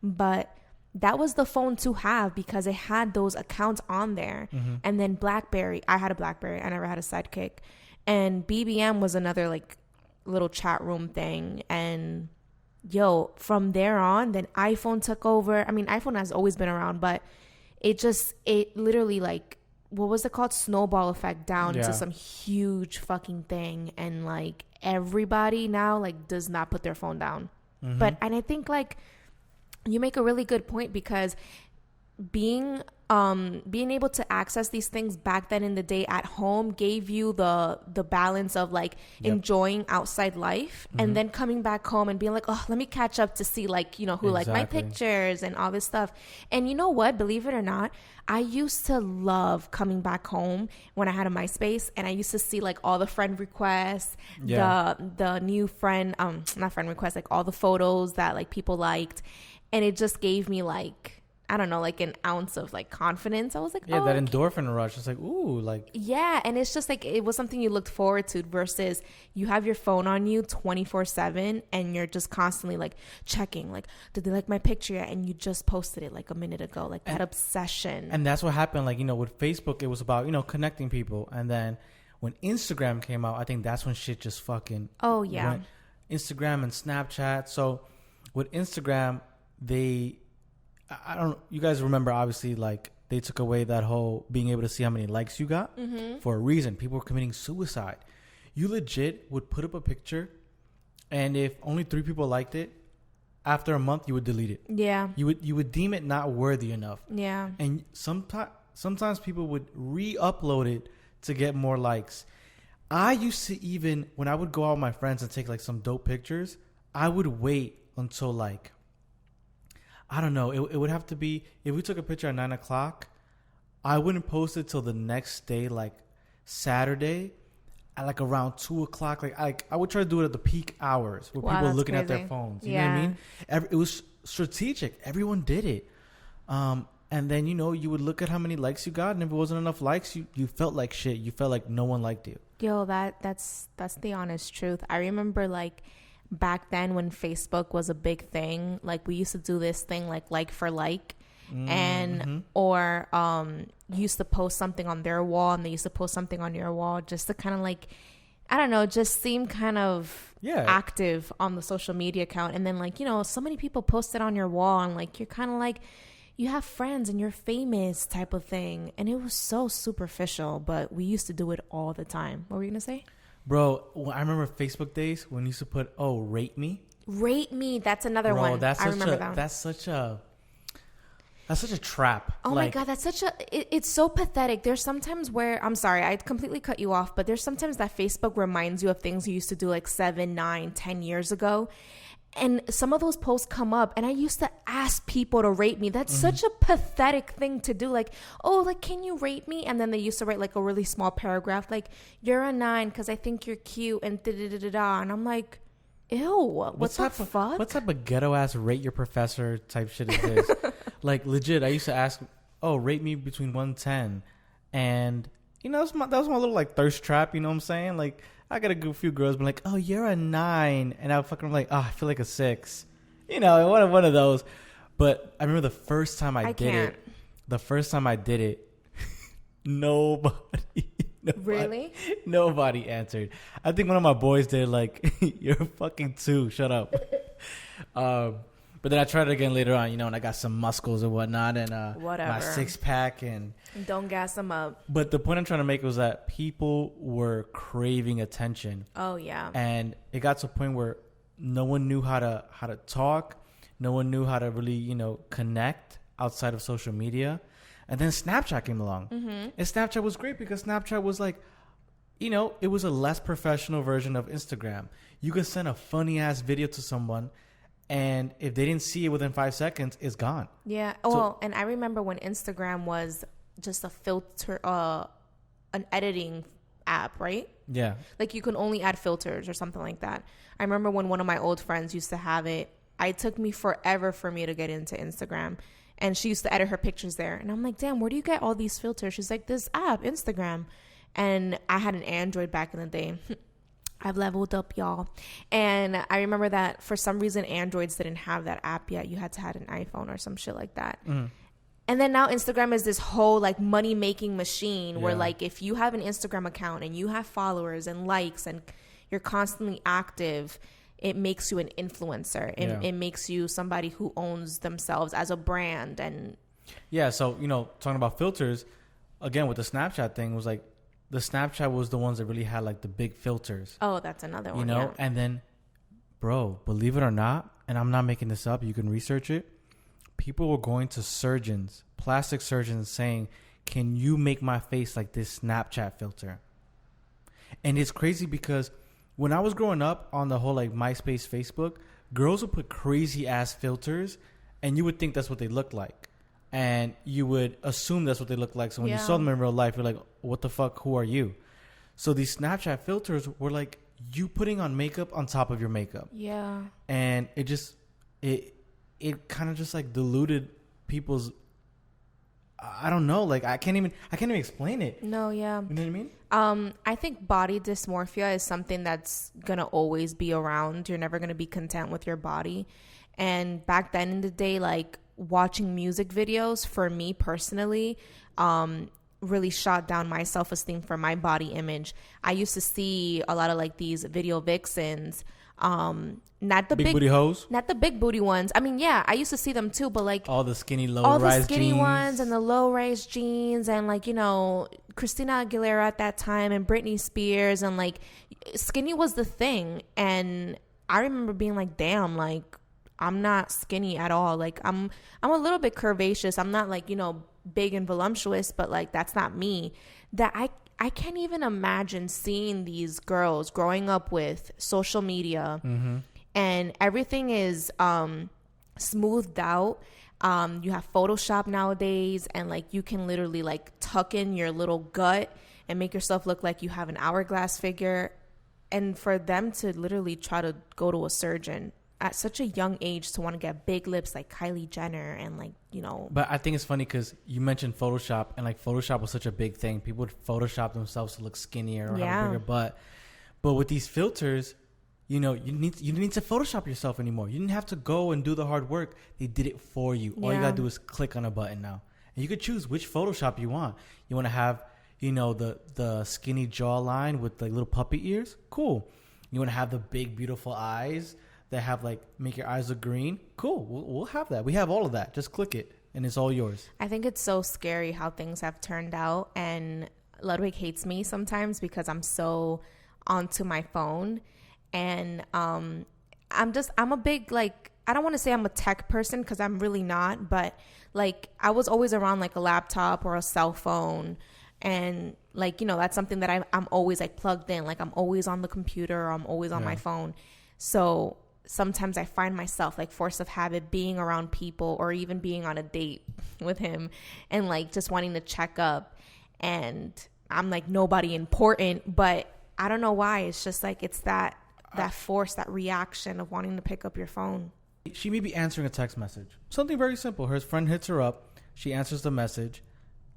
But that was the phone to have because it had those accounts on there. And then BlackBerry, I had a BlackBerry. I never had a Sidekick. And BBM was another like little chat room thing. And from there on, then iPhone took over. I mean, iPhone has always been around, but it literally like, what was it called? Snowball effect down to some huge fucking thing. And like everybody now like does not put their phone down. And I think like you make a really good point, because being able to access these things back then in the day at home gave you the balance of like enjoying outside life and then coming back home and being like, oh, let me catch up to see like, who like my pictures and all this stuff. And you know what, believe it or not, I used to love coming back home when I had a MySpace, and I used to see like all the friend requests, the new friend, not friend requests, like all the photos that like people liked. And it just gave me like, I don't know, like an ounce of like confidence. I was like, that endorphin rush. It's like, ooh, like. Yeah. And it's just like, it was something you looked forward to, versus you have your phone on you 24/7 and you're just constantly like checking, like, did they like my picture yet? And you just posted it like a minute ago, like that obsession. And that's what happened. Like, with Facebook, it was about, connecting people. And then when Instagram came out, I think that's when shit just fucking. Oh, yeah. Went. Instagram and Snapchat. So with Instagram, you guys remember, obviously, like they took away that whole being able to see how many likes you got for a reason. People were committing suicide. You legit would put up a picture, and if only 3 people liked it, after a month you would delete it. Yeah. You would deem it not worthy enough. Yeah. And sometimes people would re-upload it to get more likes. I used to, even when I would go out with my friends and take like some dope pictures, I would wait until like, I don't know. It would have to be, if we took a picture at 9:00, I wouldn't post it till the next day, like Saturday, at like around 2:00. Like I would try to do it at the peak hours where people are looking at their phones. You know what I mean? It was strategic. Everyone did it. And then you would look at how many likes you got, and if it wasn't enough likes, you felt like shit. You felt like no one liked you. Yo, that's the honest truth. I remember like back then when Facebook was a big thing, like we used to do this thing like for like, and or you used to post something on their wall and they used to post something on your wall, just to kind of like, I don't know, just seem kind of active on the social media account. And then like, so many people post it on your wall, and like you're kind of like, you have friends and you're famous type of thing. And it was so superficial, but we used to do it all the time. What were you gonna say? Bro, I remember Facebook days when you used to put, rate me. Rate me. That's another one. I remember that one. That's such a trap. Oh my God, it's so pathetic. There's sometimes where, I'm sorry, I completely cut you off, but there's sometimes that Facebook reminds you of things you used to do like 7, 9, 10 years ago. And some of those posts come up, and I used to ask people to rate me. That's such a pathetic thing to do. Like, oh, like, can you rate me? And then they used to write like a really small paragraph, like, you're a 9 because I think you're cute, and da-da-da-da-da. And I'm like, ew, what the fuck? What type of ghetto ass rate your professor type shit is this? Like, legit, I used to ask, rate me between 1 and 10. And, that was my little like thirst trap, you know what I'm saying? Like, I got a few girls be like, oh, you're a 9. And I fucking like, I feel like a 6. One of those. But I remember the first time I did it, nobody really? Nobody answered. I think one of my boys did like, you're fucking 2. Shut up. But then I tried it again later on, and I got some muscles and whatnot, and my 6-pack, and don't gas them up. But the point I'm trying to make was that people were craving attention. Oh yeah. And it got to a point where no one knew how to talk, no one knew how to really connect outside of social media, and then Snapchat came along, and Snapchat was great because Snapchat was like, it was a less professional version of Instagram. You could send a funny ass video to someone, And if they didn't see it within 5 seconds, it's gone. Yeah. Oh, and I remember when Instagram was just a filter, an editing app, right? Yeah. Like you can only add filters or something like that. I remember when one of my old friends used to have it. It took me forever for me to get into Instagram. And she used to edit her pictures there. And I'm like, damn, where do you get all these filters? She's like, this app, Instagram. And I had an Android back in the day. I've leveled up, y'all. And I remember that for some reason, Androids didn't have that app yet. You had to have an iPhone or some shit like that. Mm. And then now Instagram is this whole like money making machine where like if you have an Instagram account and you have followers and likes and you're constantly active, it makes you an influencer. It makes you somebody who owns themselves as a brand. And yeah, so, you know, talking about filters, again, with the Snapchat thing, was like the Snapchat was the ones that really had like the big filters. Oh, that's another one. You know, and then, bro, believe it or not, and I'm not making this up, you can research it. People were going to surgeons, plastic surgeons, saying, can you make my face like this Snapchat filter? And it's crazy because when I was growing up on the whole like MySpace, Facebook, girls would put crazy ass filters and you would think that's what they look like. And you would assume that's what they look like. So when you saw them in real life, you're like, what the fuck? Who are you? So these Snapchat filters were like you putting on makeup on top of your makeup. Yeah. And it just, it kind of just like diluted people's, I don't know, like I can't even explain it. No, yeah. You know what I mean? I think body dysmorphia is something that's gonna always be around. You're never gonna be content with your body. And back then in the day, like watching music videos for me personally, really shot down my self-esteem for my body image. I used to see a lot of like these video vixens, not the big booty hoes, not the big booty ones. I mean, yeah, I used to see them too, but like all the skinny low-rise jeans, ones and the low-rise jeans, and like, you know, Christina Aguilera at that time and Britney Spears, and like skinny was the thing. And I remember being like, damn, like I'm not skinny at all. Like I'm a little bit curvaceous. I'm not like, you know, big and voluptuous, but like that's not me. That I can't even imagine seeing these girls growing up with social media, and everything is smoothed out. You have Photoshop nowadays, and like you can literally like tuck in your little gut and make yourself look like you have an hourglass figure. And for them to literally try to go to a surgeon at such a young age to want to get big lips like Kylie Jenner and like, you know. But I think it's funny because you mentioned Photoshop, and like Photoshop was such a big thing. People would Photoshop themselves to look skinnier or have a bigger butt. But with these filters, you know, you need to Photoshop yourself anymore. You didn't have to go and do the hard work. They did it for you. All you gotta do is click on a button now, and you could choose which Photoshop you want. You want to have, you know, the skinny jawline with like little puppy ears? Cool. You want to have the big beautiful eyes that have like make your eyes look green? Cool. We'll have that. We have all of that. Just click it and it's all yours. I think it's so scary how things have turned out, and Ludwig hates me sometimes because I'm so onto my phone. And I'm a big, like, I don't want to say I'm a tech person because I'm really not, but like I was always around like a laptop or a cell phone, and like, you know, that's something that I'm always like plugged in. Like I'm always on the computer, or I'm always on my phone. So sometimes I find myself like force of habit being around people, or even being on a date with him, and like just wanting to check up, and I'm like nobody important, but I don't know why. It's just like it's that force, that reaction of wanting to pick up your phone. She may be answering a text message, something very simple. Her friend hits her up, she answers the message,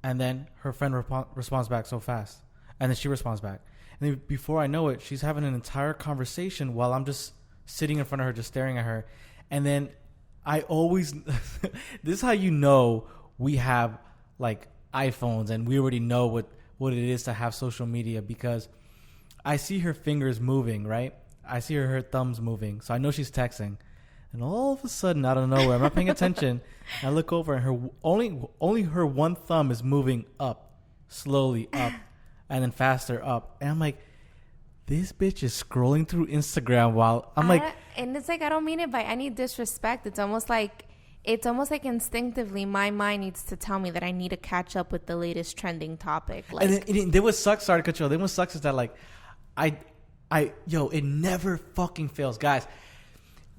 and then her friend responds back so fast, and then she responds back, and then before I know it, she's having an entire conversation while I'm just sitting in front of her, just staring at her. And then I always this is how you know we have like iPhones and we already know what it is to have social media, because I see her fingers moving, right? I see her thumbs moving, so I know she's texting. And all of a sudden, out of nowhere, I'm not paying attention. I look over, and her only her one thumb is moving up, slowly up, and then faster up. And I'm like, this bitch is scrolling through Instagram while I'm like, and it's like, I don't mean it by any disrespect. It's almost like instinctively my mind needs to tell me that I need to catch up with the latest trending topic. Like, and then what sucks, sorry to cut you off. Then what sucks is that like, it never fucking fails, guys.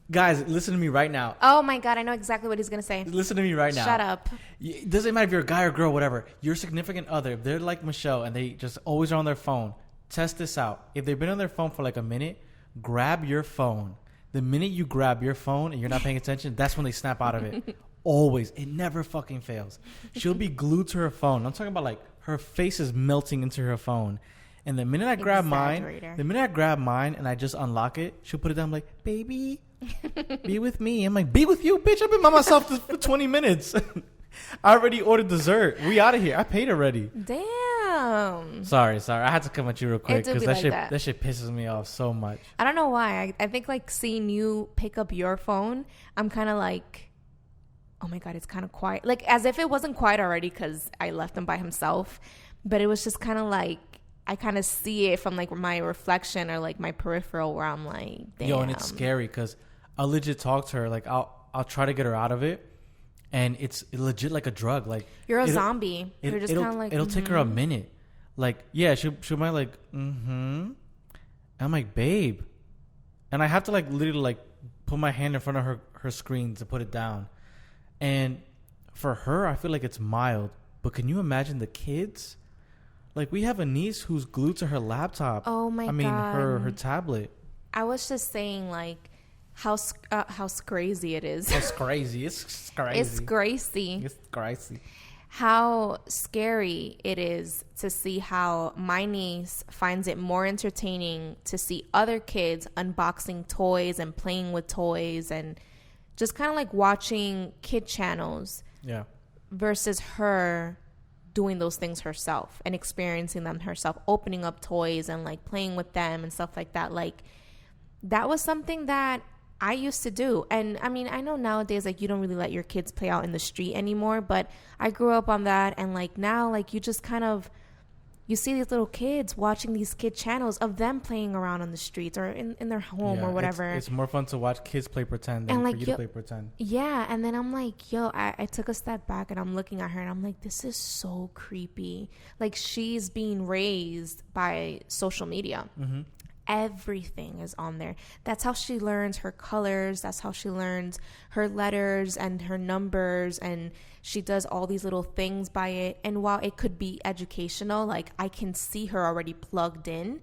Guys, listen to me right now. Oh my God, I know exactly what he's gonna say. Listen to me right now. Shut up. It doesn't matter if you're a guy or girl, whatever. Your significant other, if they're like Michelle and they just always are on their phone, test this out. If they've been on their phone for like a minute, grab your phone. The minute you grab your phone and you're not paying attention, that's when they snap out of it. Always. It never fucking fails. She'll be glued to her phone. I'm talking about like her face is melting into her phone. And the minute I grab mine and I just unlock it, she'll put it down. I'm like, baby, be with me. I'm like, be with you, bitch. I've been by myself for 20 minutes. I already ordered dessert. We out of here. I paid already. Damn. Sorry. I had to come at you real quick because like that shit pisses me off so much. I don't know why. I think like seeing you pick up your phone, I'm kind of like, oh my God, it's kind of quiet. Like as if it wasn't quiet already because I left him by himself. But it was just kind of like, I kind of see it from like my reflection or like my peripheral where I'm like, damn. Yo, and it's scary because I'll legit talk to her. Like I'll try to get her out of it. And it's legit like a drug. Like you're a zombie. You're just kind of like, it'll take her a minute. Like, yeah, she'll might like, I'm like, babe. And I have to like literally like put my hand in front of her screen to put it down. And for her, I feel like it's mild. But can you imagine the kids? Like, we have a niece who's glued to her laptop. Oh my God. I mean, her tablet. I was just saying, like, how crazy it is. It's crazy. It's crazy. It's crazy. It's crazy. How scary it is to see how my niece finds it more entertaining to see other kids unboxing toys and playing with toys and just kind of like watching kid channels. Yeah. Versus her doing those things herself and experiencing them herself, opening up toys and like playing with them and stuff like that. Like that was something that I used to do. And I mean, I know nowadays like you don't really let your kids play out in the street anymore, but I grew up on that. And like now, like you just kind of, you see these little kids watching these kid channels of them playing around on the streets or in their home or whatever. It's more fun to watch kids play pretend than for you to play pretend. Yeah, and then I'm like, yo, I took a step back and I'm looking at her and I'm like, this is so creepy. Like she's being raised by social media. Mm-hmm. Everything is on there. That's how she learns her colors. That's how she learns her letters and her numbers. And she does all these little things by it. And while it could be educational, like I can see her already plugged in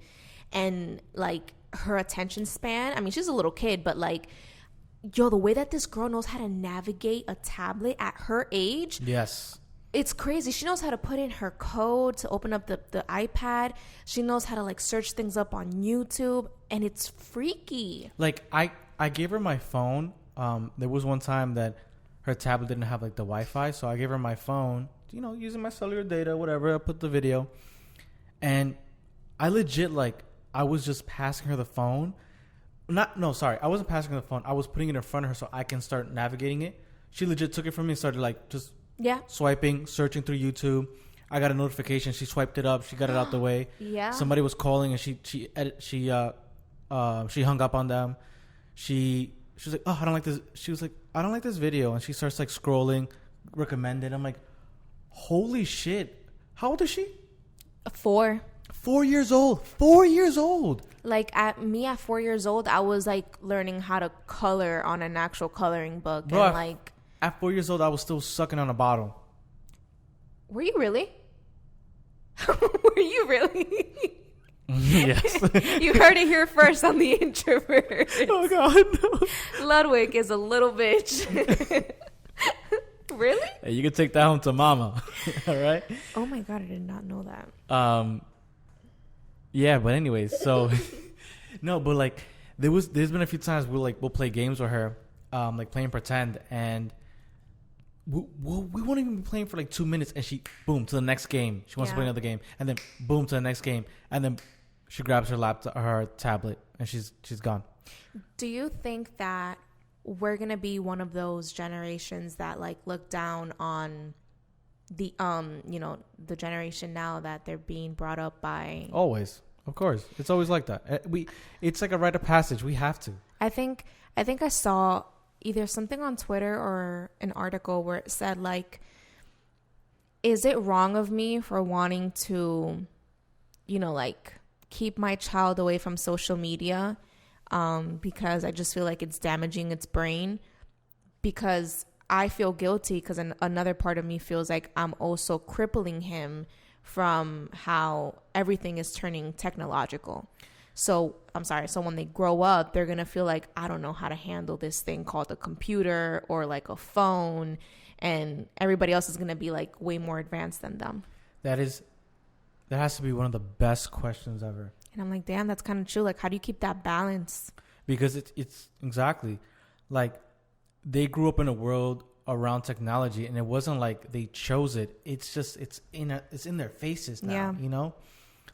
and like her attention span. I mean, she's a little kid, but like, yo, the way that this girl knows how to navigate a tablet at her age. Yes. It's crazy. She knows how to put in her code to open up the iPad. She knows how to like search things up on YouTube, and it's freaky. Like I gave her my phone. There was one time that her tablet didn't have like the Wi-Fi, so I gave her my phone, you know, using my cellular data, whatever. I put the video, and I legit like I was just passing her the phone. I wasn't passing her the phone. I was putting it in front of her so I can start navigating it. She legit took it from me and started like just swiping, searching through YouTube. I got a notification. She swiped it up. She got it out the way. Yeah. Somebody was calling and she hung up on them. She was like, oh, I don't like this. She was like, I don't like this video. And she starts like scrolling, recommended. I'm like, holy shit. How old is she? 4. 4 years old. 4 years old. Like at 4 years old, I was like learning how to color on an actual coloring book. Bro, and like at 4 years old, I was still sucking on a bottle. Were you really? Were you really? Yes. You heard it here first on the Introverts. Oh, God, no. Ludwig is a little bitch. Really? Hey, you can take that home to mama. All right? Oh, my God. I did not know that. Yeah, but anyways, so... No, but, like, there's been a few times we'll play games with her, like playing pretend, and... We won't even be playing for like 2 minutes, and she boom to the next game. She wants to play another game, and then boom to the next game, and then she grabs her laptop, her tablet, and she's gone. Do you think that we're gonna be one of those generations that like look down on the the generation now that they're being brought up by? Always, of course, it's always like that. It's like a rite of passage. We have to. I think I saw either something on Twitter or an article where it said like, is it wrong of me for wanting to, like keep my child away from social media? because I just feel like it's damaging its brain, because I feel guilty because another part of me feels like I'm also crippling him from how everything is turning technological. So I'm sorry. So when they grow up, they're going to feel like, I don't know how to handle this thing called a computer or like a phone. And everybody else is going to be like way more advanced than them. That has to be one of the best questions ever. And I'm like, damn, that's kind of true. Like, how do you keep that balance? Because it's exactly like they grew up in a world around technology, and it wasn't like they chose it. It's just it's in their faces now. You know,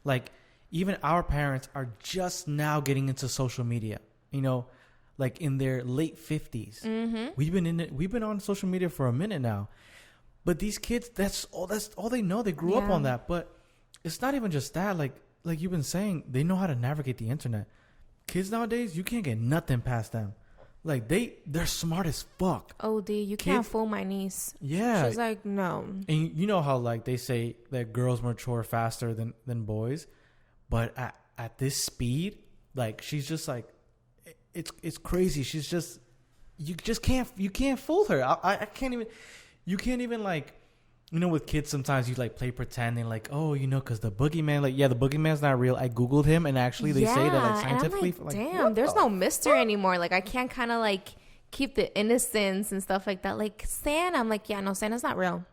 like even our parents are just now getting into social media. You know, like in their late 50s. Mm-hmm. We've been on social media for a minute now, but these kids, that's all they know. They grew up on that. But it's not even just that. Like you've been saying, they know how to navigate the internet. Kids nowadays, you can't get nothing past them. Like they're smart as fuck. Oh, D, you can't fool my niece. Yeah, she's like, no. And you know how like they say that girls mature faster than boys, but at this speed, like she's just like, it's crazy. She's just, you can't fool her. I can't even. You can't even like. You know, with kids, sometimes you like play pretending, like, oh, you know, because the boogeyman, like, yeah, the boogeyman's not real. I Googled him, and actually, they say that, like, scientifically. And I'm like, damn, there's no mystery anymore. Like, I can't kind of like keep the innocence and stuff like that. Like, Santa, I'm like, yeah, no, Santa's not real.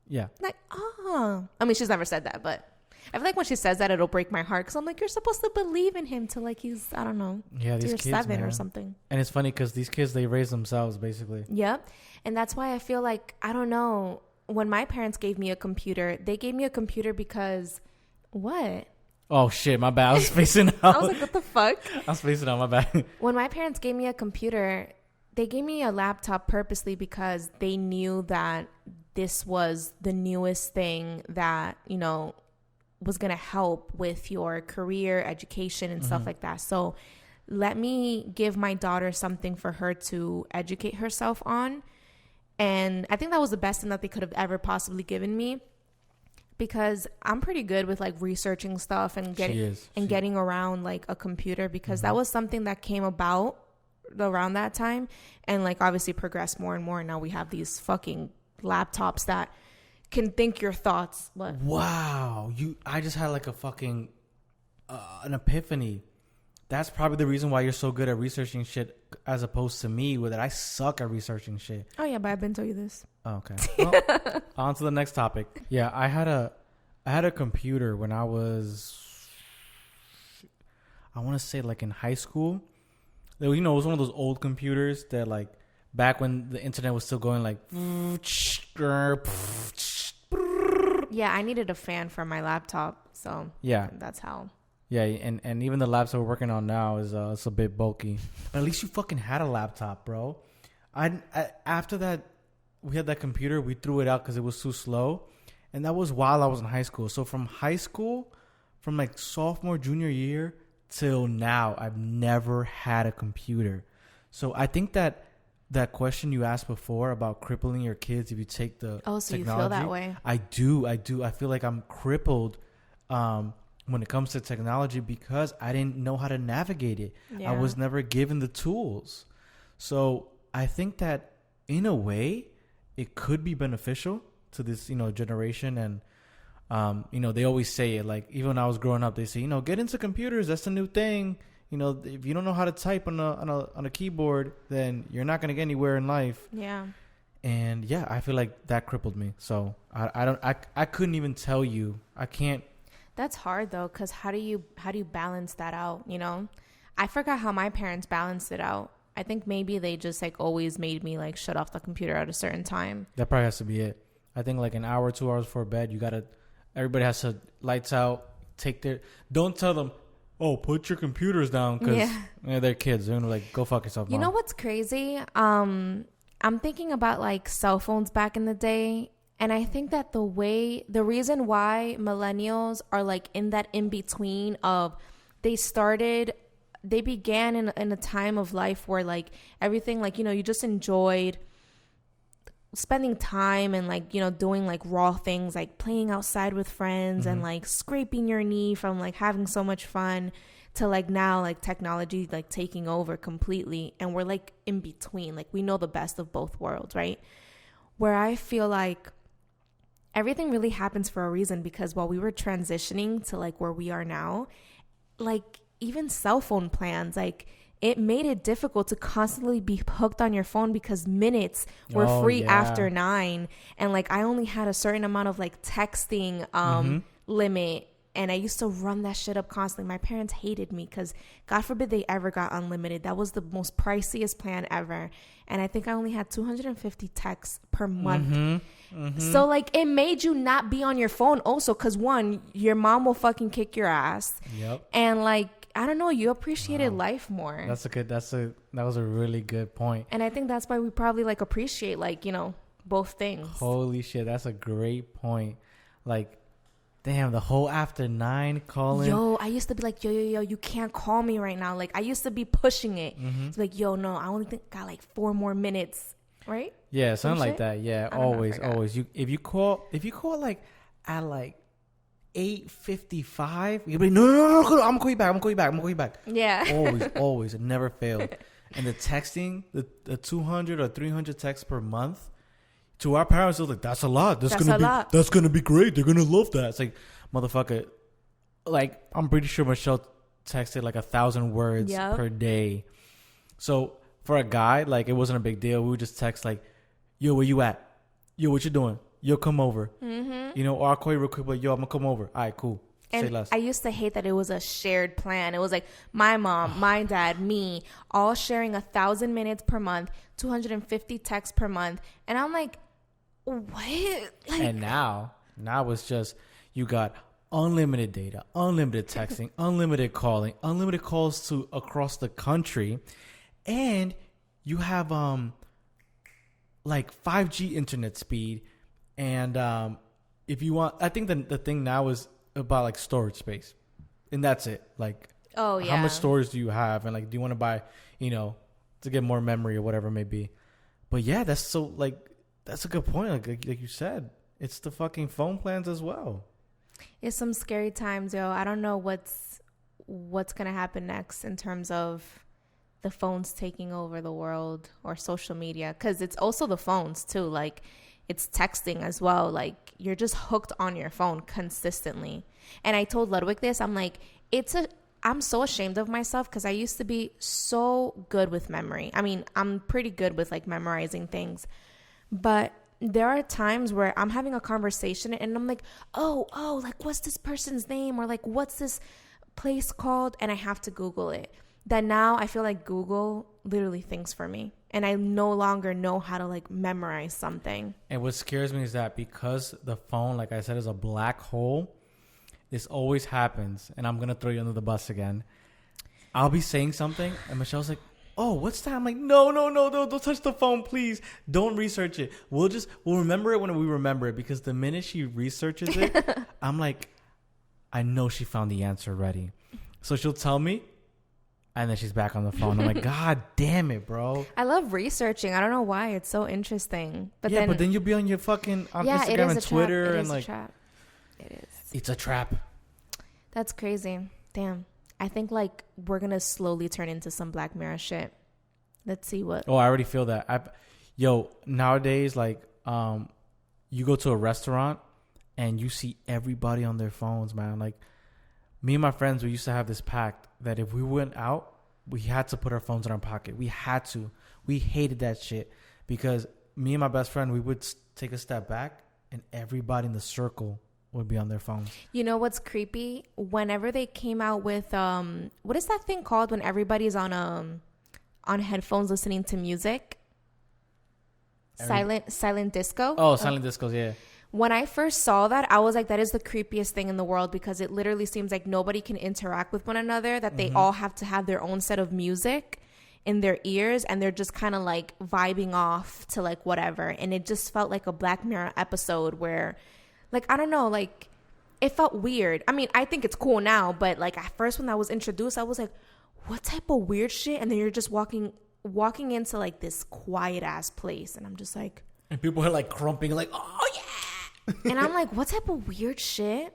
Yeah. Like, oh. I mean, she's never said that, but I feel like when she says that, it'll break my heart. Because I'm like, you're supposed to believe in him till like he's, I don't know, yeah, these kids, 7 man. Or something. And it's funny because these kids, they raise themselves, basically. Yep. And that's why I feel like, I don't know. When my parents gave me a computer, they gave me a computer because what? Oh, shit. My bad. I was spacing out. I was like, what the fuck? I was spacing out. My bad. When my parents gave me a computer, they gave me a laptop purposely because they knew that this was the newest thing that, you know, was going to help with your career, education, and stuff like that. So let me give my daughter something for her to educate herself on. And I think that was the best thing that they could have ever possibly given me, because I'm pretty good with like researching stuff and getting around like a computer, because that was something that came about around that time and like obviously progressed more and more. And now we have these fucking laptops that can think your thoughts. What? Wow. I just had like a fucking an epiphany. That's probably the reason why you're so good at researching shit as opposed to me, with that I suck at researching shit. Oh, yeah, but I've been telling you this. Oh, okay. Well, on to the next topic. Yeah, I had a computer when I was, I want to say like in high school. You know, it was one of those old computers that like back when the internet was still going like. Yeah, I needed a fan for my laptop, so yeah, that's how. Yeah, and even the laptop we're working on now is it's a bit bulky. But at least you fucking had a laptop, bro. I after that, we had that computer. We threw it out because it was too slow, and that was while I was in high school. So from high school, from like sophomore, junior year till now, I've never had a computer. So I think that question you asked before about crippling your kids if you take the so technology, you feel that way? I do. I feel like I'm crippled. When it comes to technology, because I didn't know how to navigate it. Yeah. I was never given the tools. So I think that in a way it could be beneficial to this, you know, generation. And, you know, they always say it, like, even when I was growing up, they say, you know, get into computers. That's the new thing. You know, if you don't know how to type on a keyboard, then you're not going to get anywhere in life. Yeah. And yeah, I feel like that crippled me. So I couldn't even tell you. I can't. That's hard though, because how do you balance that out? You know, I forgot how my parents balanced it out. I think maybe they just like always made me like shut off the computer at a certain time. That probably has to be it. I think like an hour, 2 hours before bed, everybody has to lights out, don't tell them, oh, put your computers down, because they're kids. They're gonna like, go fuck yourself, Mom. You know what's crazy? I'm thinking about like cell phones back in the day. And I think that the reason why millennials are like in that in between of they began in a time of life where like everything, like, you know, you just enjoyed spending time and like, you know, doing like raw things like playing outside with friends and like scraping your knee from like having so much fun to like now like technology like taking over completely, and we're like in between, like we know the best of both worlds, right? Where I feel like everything really happens for a reason, because while we were transitioning to like where we are now, like even cell phone plans, like it made it difficult to constantly be hooked on your phone because minutes were free after 9, and like I only had a certain amount of like texting limit, and I used to run that shit up constantly. My parents hated me because God forbid they ever got unlimited. That was the most priciest plan ever, and I think I only had 250 texts per month. So like it made you not be on your phone also, because one, your mom will fucking kick your ass, and like I don't know, you appreciated life more. That was a really good point. And I think that's why we probably like appreciate like, you know, both things. Holy shit, that's a great point. Like, damn, the whole after 9 calling. Yo, I used to be like, yo, you can't call me right now. Like I used to be pushing it. It's like, yo, no, I only think got like 4 more minutes, right? Yeah, something like that. Yeah, always. If you call like at like 8:55, you'll be no, I'm gonna call you back. Yeah. always, it never failed. And the texting, the 200 or 300 texts per month, to our parents, it was like, that's a lot. That's gonna be great. They're gonna love that. It's like, motherfucker, like I'm pretty sure Michelle texted like 1,000 words per day. So for a guy, like it wasn't a big deal. We would just text like, yo, where you at? Yo, what you doing? Yo, come over. You know, or I'll call you real quick, but yo, I'm gonna come over. All right, cool. And say less. I used to hate that it was a shared plan. It was like my mom, my dad, me, all sharing 1,000 minutes per month, 250 texts per month. And I'm like, what? Like, and now it's just, you got unlimited data, unlimited texting, unlimited calling, unlimited calls to across the country. And you have like 5G internet speed. And if you want, I think the thing now is about like storage space, and that's it. Like, how much storage do you have, and like, do you want to buy, you know, to get more memory or whatever it may be. But yeah, that's a good point. Like you said, it's the fucking phone plans as well. It's some scary times, yo. I don't know what's gonna happen next in terms of the phones taking over the world or social media, because it's also the phones too. Like, it's texting as well. Like, you're just hooked on your phone consistently. And I told Ludwig this. I'm like, I'm so ashamed of myself, because I used to be so good with memory. I mean, I'm pretty good with like memorizing things. But there are times where I'm having a conversation and I'm like, oh, like what's this person's name? Or like, what's this place called? And I have to Google it. That now I feel like Google literally thinks for me. And I no longer know how to like memorize something. And what scares me is that because the phone, like I said, is a black hole, this always happens. And I'm going to throw you under the bus again. I'll be saying something and Michelle's like, oh, what's that? I'm like, no, don't touch the phone, please. Don't research it. We'll remember it when we remember it, because the minute she researches it, I'm like, I know she found the answer already. So she'll tell me, and then she's back on the phone. I'm like, God damn it, bro. I love researching. I don't know why. It's so interesting. But then you'll be on your fucking Instagram and Twitter. It is a trap. It is. It's a trap. That's crazy. Damn. I think like we're going to slowly turn into some Black Mirror shit. Let's see what. Oh, I already feel that. Nowadays, like, you go to a restaurant and you see everybody on their phones, man. Like, me and my friends, we used to have this pact that if we went out, we had to put our phones in our pocket. We had to. We hated that shit, because me and my best friend, we would take a step back and everybody in the circle would be on their phones. You know what's creepy? Whenever they came out with what is that thing called when everybody's on headphones listening to music? Silent disco. Oh, silent discos, yeah. When I first saw that, I was like, that is the creepiest thing in the world, because it literally seems like nobody can interact with one another, that they all have to have their own set of music in their ears, and they're just kind of like vibing off to like whatever. And it just felt like a Black Mirror episode where, like, I don't know, like, it felt weird. I mean, I think it's cool now, but like at first when I was introduced, I was like, what type of weird shit? And then you're just walking into like this quiet ass place, and I'm just like, And people are like crumping, like, oh yeah. And I'm like, what type of weird shit?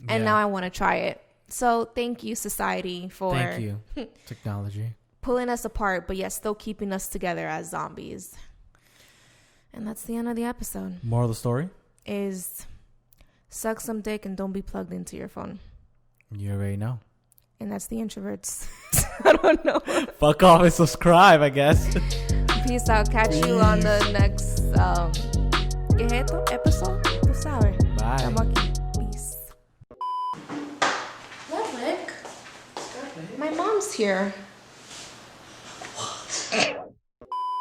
And Yeah. now I want to try it. So thank you, society, for Thank you, technology. pulling us apart, but yet still keeping us together as zombies. And that's the end of the episode. Moral of the story? Is suck some dick and don't be plugged into your phone. You already know. And that's the introverts. I don't know. Fuck off and subscribe, I guess. Peace out. Catch you on the next ¿qué es esto? Episode? Tú sabes. Bye. Estamos aquí. Peace. Ludwig, my mom's here.